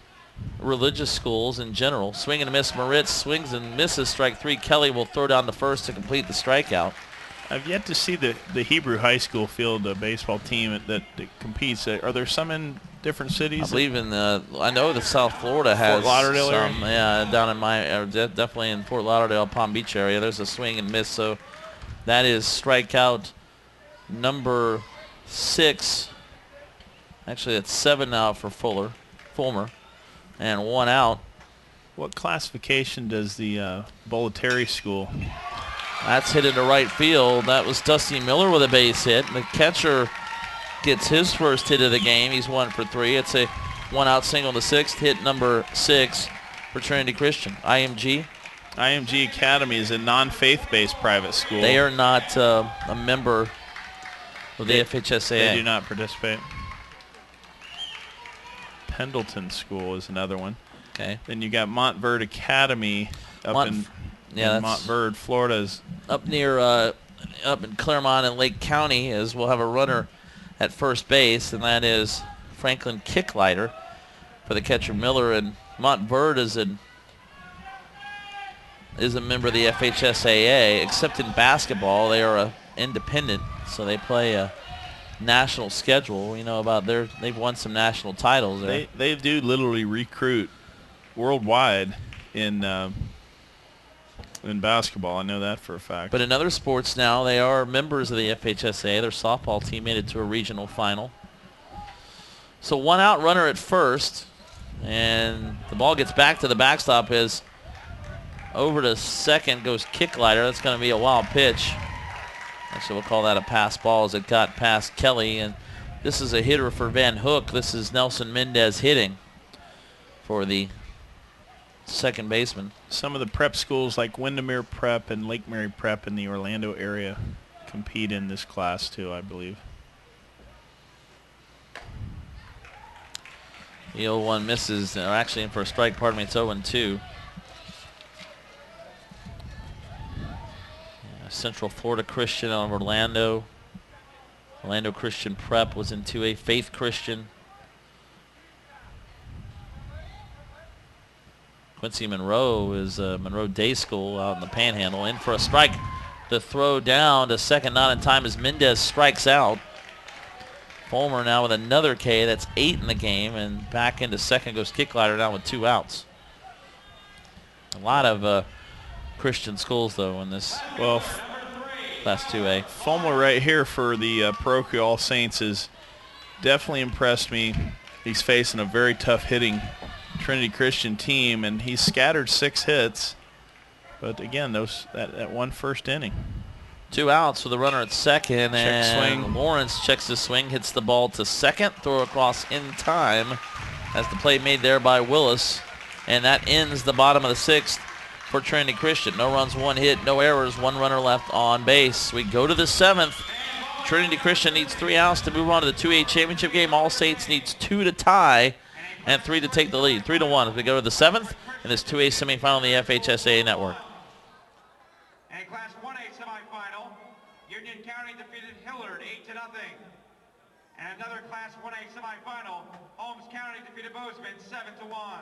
Speaker 1: religious schools in general. Swing and a miss. Moritz swings and misses. Strike 3. Kelly will throw down the first to complete the strikeout.
Speaker 2: I've yet to see the Hebrew High School field baseball team that competes. Are there some in different cities?
Speaker 1: I believe I know that South Florida has
Speaker 2: Fort Lauderdale
Speaker 1: some.
Speaker 2: area?
Speaker 1: Yeah, down in definitely in Fort Lauderdale, Palm Beach area. There's a swing and miss. So that is strikeout number 6. Actually, it's 7 now for Fulmer, and 1 out.
Speaker 2: What classification does the Bolletary School?
Speaker 1: That's hit into right field. That was Dusty Miller with a base hit. The catcher gets his first hit of the game. He's 1 for 3. It's a 1-out single in the 6th. Hit number 6 for Trinity Christian. IMG
Speaker 2: Academy is a non-faith-based private school.
Speaker 1: They are not a member of the FHSAA.
Speaker 2: They do not participate. Pendleton School is another one.
Speaker 1: Okay.
Speaker 2: Then you got Montverde Academy up in Montverde, Florida's
Speaker 1: up near up in Claremont and Lake County, as we'll have a runner at first base, and that is Franklin Kicklighter for the catcher Miller. And Montverde is a member of the FHSAA, except in basketball they are independent, so they play a national schedule. We know about they've won some national titles there.
Speaker 2: They do literally recruit worldwide in basketball. I know that for a fact.
Speaker 1: But in other sports now, they are members of the FHSAA. Their softball team made it to a regional final. So 1-out runner at first, and the ball gets back to the backstop as over to second goes Kicklighter. That's going to be a wild pitch. Actually, we'll call that a pass ball as it got past Kelly. And this is a hitter for Van Hook. This is Nelson Mendez hitting for the second baseman.
Speaker 2: Some of the prep schools like Windermere Prep and Lake Mary Prep in the Orlando area compete in this class too, I believe.
Speaker 1: The 0-1 misses, actually in for a strike, pardon me, it's 0-2. Central Florida Christian out of Orlando. Orlando Christian Prep was in 2A. Faith Christian. Quincy Monroe is Monroe Day School out in the Panhandle. In for a strike. The throw down to second, not in time as Mendez strikes out. Fulmer now with another K. That's 8 in the game. And back into second goes Kicklighter now with 2 outs. A lot of Christian schools, though, in this Class 2A.
Speaker 2: Fulmer right here for the parochial All Saints has definitely impressed me. He's facing a very tough hitting Trinity Christian team, and he's scattered 6 hits. But again, that one first inning.
Speaker 1: 2 outs with a runner at second,
Speaker 2: Check swing.
Speaker 1: Lawrence checks the swing, hits the ball to second, throw across in time. As the play made there by Willis, and that ends the bottom of the 6th for Trinity Christian. No runs, 1 hit, no errors, 1 runner left on base. We go to the 7th. Trinity Christian needs 3 outs to move on to the 2A championship game. All Saints needs 2 to tie and 3 to take the lead. 3-1 as we go to the 7th in this 2A semifinal in the FHSAA network.
Speaker 3: And A Class 1A semifinal, Union County defeated Hillard 8-0. And another Class 1A semifinal, Holmes County defeated Bozeman 7-1.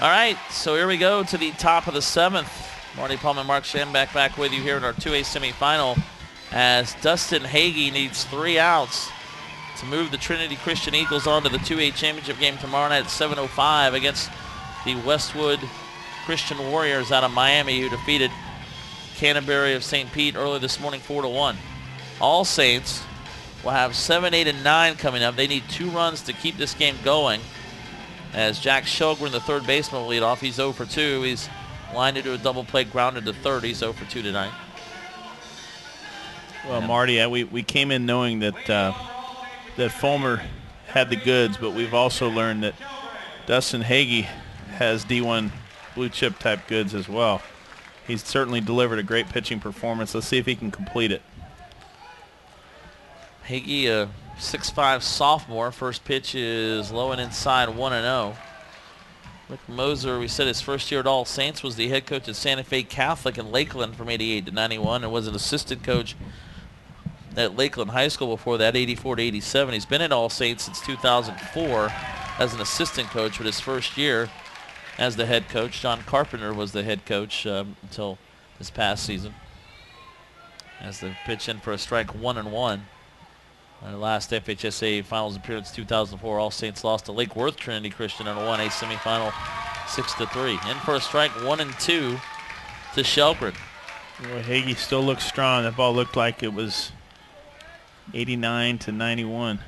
Speaker 1: All right, so here we go to the top of the 7th. Marty Palmer, Mark Schambach back with you here in our 2A semifinal as Dustin Hagee needs 3 outs to move the Trinity Christian Eagles on to the 2A championship game tomorrow night at 7:05 against the Westwood Christian Warriors out of Miami, who defeated Canterbury of St. Pete early this morning 4-1. All Saints will have 7, 8, and 9 coming up. They need 2 runs to keep this game going. As Jack Shelgren, the third baseman, will lead off. He's 0 for 2. He's lined into a double play, grounded to third. He's 0 for 2 tonight.
Speaker 2: Well, Marty, we came in knowing that that Fulmer had the goods, but we've also learned that Dustin Hagee has D1 blue chip type goods as well. He's certainly delivered a great pitching performance. Let's see if he can complete it.
Speaker 1: Hagee, a 6'5" sophomore. First pitch is low and inside, 1-0. Rick Moser, we said his first year at All Saints, was the head coach at Santa Fe Catholic in Lakeland from 88 to 91 and was an assistant coach at Lakeland High School before that, 84 to 87. He's been at All Saints since 2004 as an assistant coach, but his first year as the head coach. John Carpenter was the head coach until this past season. As the pitch in for a strike, 1-1. Our last FHSAA Finals appearance, 2004, All Saints lost to Lake Worth Trinity Christian in a 1A semifinal, 6-3. In for a strike, 1-2 to Shelgren.
Speaker 2: Well, Hagee still looks strong. That ball looked like it was 89 to 91.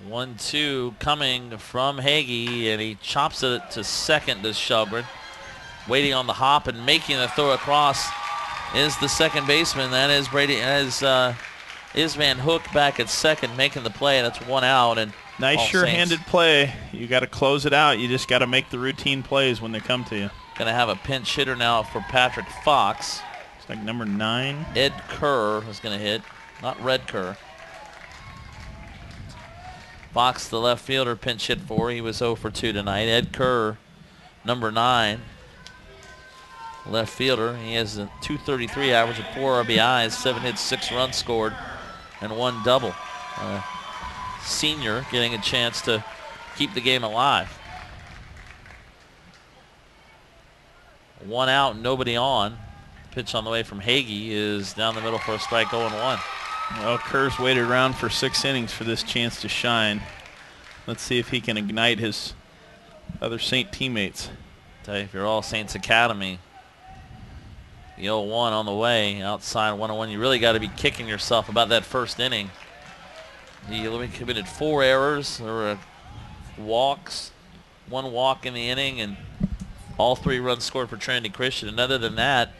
Speaker 1: 1-2 coming from Hagee, and he chops it to second to Shelgren. Waiting on the hop and making the throw across is the second baseman. That is Brady. Is Van Hook back at second, making the play. That's 1 out. And
Speaker 2: nice sure-handed play. You got to close it out. You just got to make the routine plays when they come to you.
Speaker 1: Going to have a pinch hitter now for Patrick Fox.
Speaker 2: It's like number 9.
Speaker 1: Ed Kerr is going to hit, not Red Kerr. Fox, the left fielder, pinch hit for. He was 0 for 2 tonight. Ed Kerr, number 9, left fielder. He has a .233 average of 4 RBIs, 7 hits, 6 runs scored, and 1 double. Senior getting a chance to keep the game alive. 1 out, nobody on. Pitch on the way from Hagee is down the middle for a strike, 0-1.
Speaker 2: Well, Kerr's waited around for 6 innings for this chance to shine. Let's see if he can ignite his other Saint teammates.
Speaker 1: Tell you, if you're All Saints Academy, the 0-1 on the way, outside 1-1. You really got to be kicking yourself about that first inning. He committed 4 errors. There were walks, 1 walk in the inning, and all 3 runs scored for Trinity Christian. And other than that,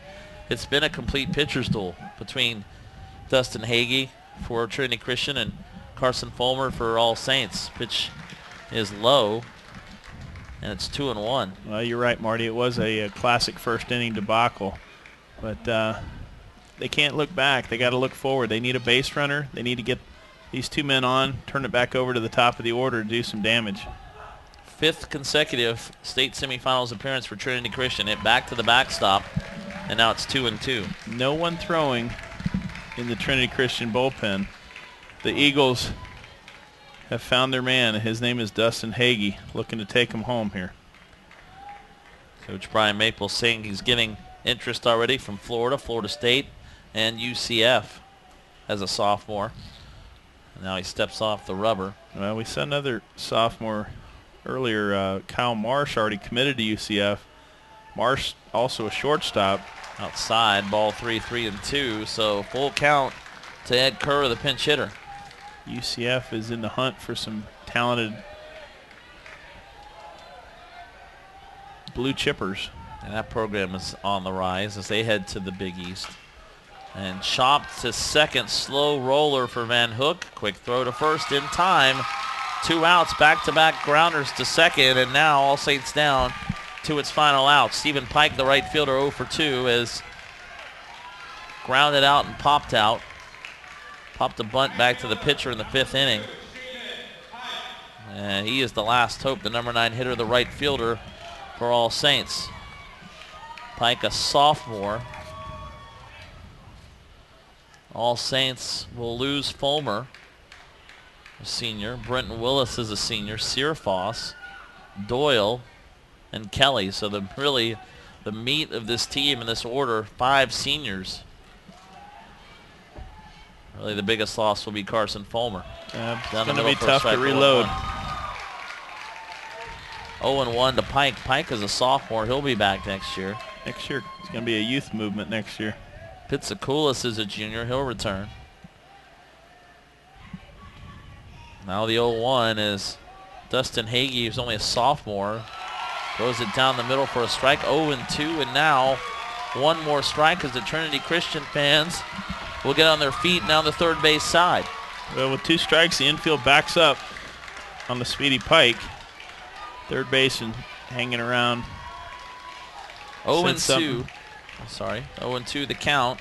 Speaker 1: it's been a complete pitcher's duel between Dustin Hagee for Trinity Christian and Carson Fulmer for All Saints. Pitch is low, and it's 2-1.
Speaker 2: Well, you're right, Marty. It was a classic first inning debacle. But they can't look back. They got to look forward. They need a base runner. They need to get these 2 men on, turn it back over to the top of the order to do some damage.
Speaker 1: 5th consecutive state semifinals appearance for Trinity Christian. Hit back to the backstop, and now it's 2-2.
Speaker 2: No one throwing in the Trinity Christian bullpen. The Eagles have found their man. His name is Dustin Hagee, looking to take him home here.
Speaker 1: Coach Brian Maple saying he's getting interest already from Florida, Florida State, and UCF as a sophomore. And now he steps off the rubber.
Speaker 2: Well, we saw another sophomore earlier, Kyle Marsh, already committed to UCF. Marsh also a shortstop.
Speaker 1: Outside, ball 3-2, so full count to Ed Kerr, the pinch hitter.
Speaker 2: UCF is in the hunt for some talented blue chippers.
Speaker 1: And that program is on the rise as they head to the Big East. And chopped to second, slow roller for Van Hook. Quick throw to first in time. 2 outs, back-to-back grounders to second, and now All Saints down to its final out. Stephen Pike, the right fielder, 0 for 2, is grounded out and popped out. Popped a bunt back to the pitcher in the 5th inning. And he is the last hope, the number 9 hitter, the right fielder for All Saints. Pike, a sophomore. All Saints will lose Fulmer, a senior. Brenton Willis is a senior. Searfoss, Doyle, and Kelly. So really the meat of this team in this order, 5 seniors. Really the biggest loss will be Carson Fulmer.
Speaker 2: It's going to be tough to reload.
Speaker 1: 0-1 to Pike. Pike is a sophomore. He'll be back next year.
Speaker 2: Next year, it's going to be a youth movement next year.
Speaker 1: Pitsakoulis is a junior. He'll return. Now the 0-1 is Dustin Hagee, who's only a sophomore. Throws it down the middle for a strike. 0-2, and now one more strike as the Trinity Christian fans will get on their feet now on the third base side.
Speaker 2: Well, with 2 strikes, the infield backs up on the speedy Pike. Third base and hanging around.
Speaker 1: 0-2. Sorry, 0-2 the count.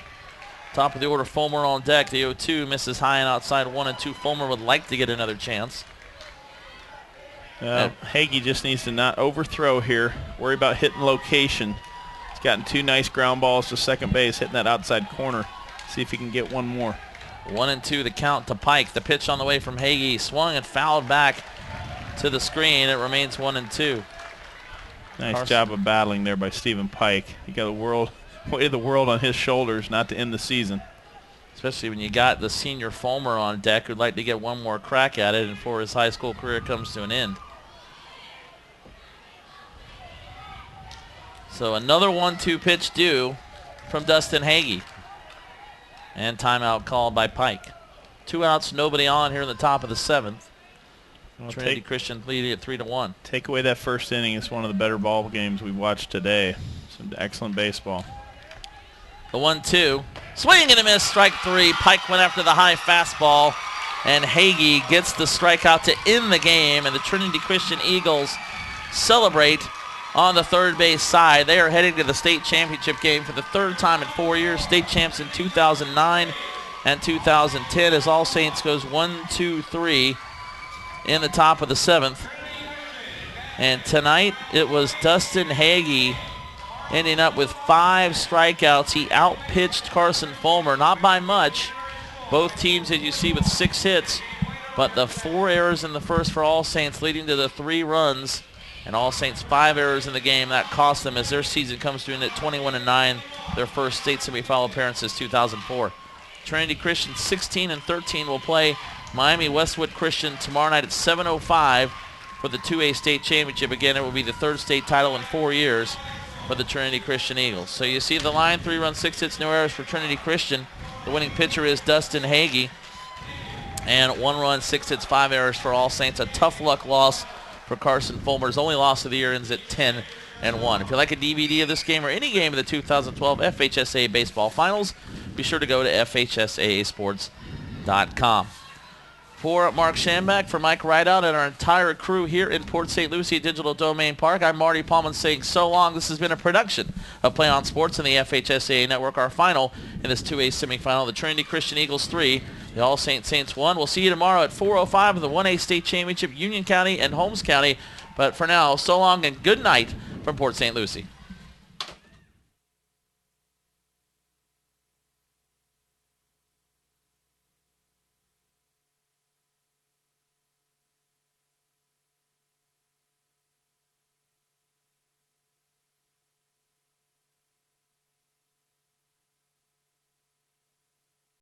Speaker 1: Top of the order, Fulmer on deck. The 0-2 misses high and outside. 1-2. Fulmer would like to get another chance.
Speaker 2: Hagee just needs to not overthrow here. Worry about hitting location. He's gotten 2 nice ground balls to second base, hitting that outside corner. See if he can get one more.
Speaker 1: 1-2 the count to Pike. The pitch on the way from Hagee. Swung and fouled back to the screen. It remains 1-2.
Speaker 2: Nice job of battling there by Stephen Pike. He got the weight of the world on his shoulders not to end the season.
Speaker 1: Especially when you got the senior Fulmer on deck who'd like to get one more crack at it and before his high school career comes to an end. So another 1-2 pitch due from Dustin Hagee. And timeout called by Pike. 2 outs, nobody on here in the top of the 7th. Trinity Christian leading at 3-1.
Speaker 2: Take away that first inning. It's one of the better ball games we've watched today. Some excellent baseball.
Speaker 1: The 1-2. Swing and a miss, strike 3. Pike went after the high fastball, and Hagee gets the strikeout to end the game, and the Trinity Christian Eagles celebrate on the third base side. They are heading to the state championship game for the 3rd time in 4 years. State champs in 2009 and 2010 as All Saints goes 1-2-3 in the top of the 7th. And tonight it was Dustin Hagee ending up with 5 strikeouts. He outpitched Carson Fulmer, not by much. Both teams, as you see, with 6 hits, but the 4 errors in the first for All Saints leading to the 3 runs, and All Saints 5 errors in the game. That cost them as their season comes to an end at 21-9, their first state semifinal appearance since 2004. Trinity Christian 16-13 will play Miami Westwood Christian tomorrow night at 7:05 for the 2A state championship. Again, it will be the 3rd state title in 4 years for the Trinity Christian Eagles. So you see the line, 3 runs, 6 hits, no errors for Trinity Christian. The winning pitcher is Dustin Hagee. And 1 run, 6 hits, 5 errors for All Saints. A tough luck loss for Carson Fulmer's only loss of the year ends at 10-1. If you like a DVD of this game or any game of the 2012 FHSAA Baseball Finals, be sure to go to FHSAAsports.com. For Mark Schambach, for Mike Rideout, and our entire crew here in Port St. Lucie at Digital Domain Park, I'm Marty Paulman saying so long. This has been a production of Play On Sports and the FHSAA Network. Our final in this 2A semifinal, the Trinity Christian Eagles 3, the All Saints 1. We'll see you tomorrow at 4:05 of the 1A State Championship, Union County and Holmes County. But for now, so long and good night from Port St. Lucie.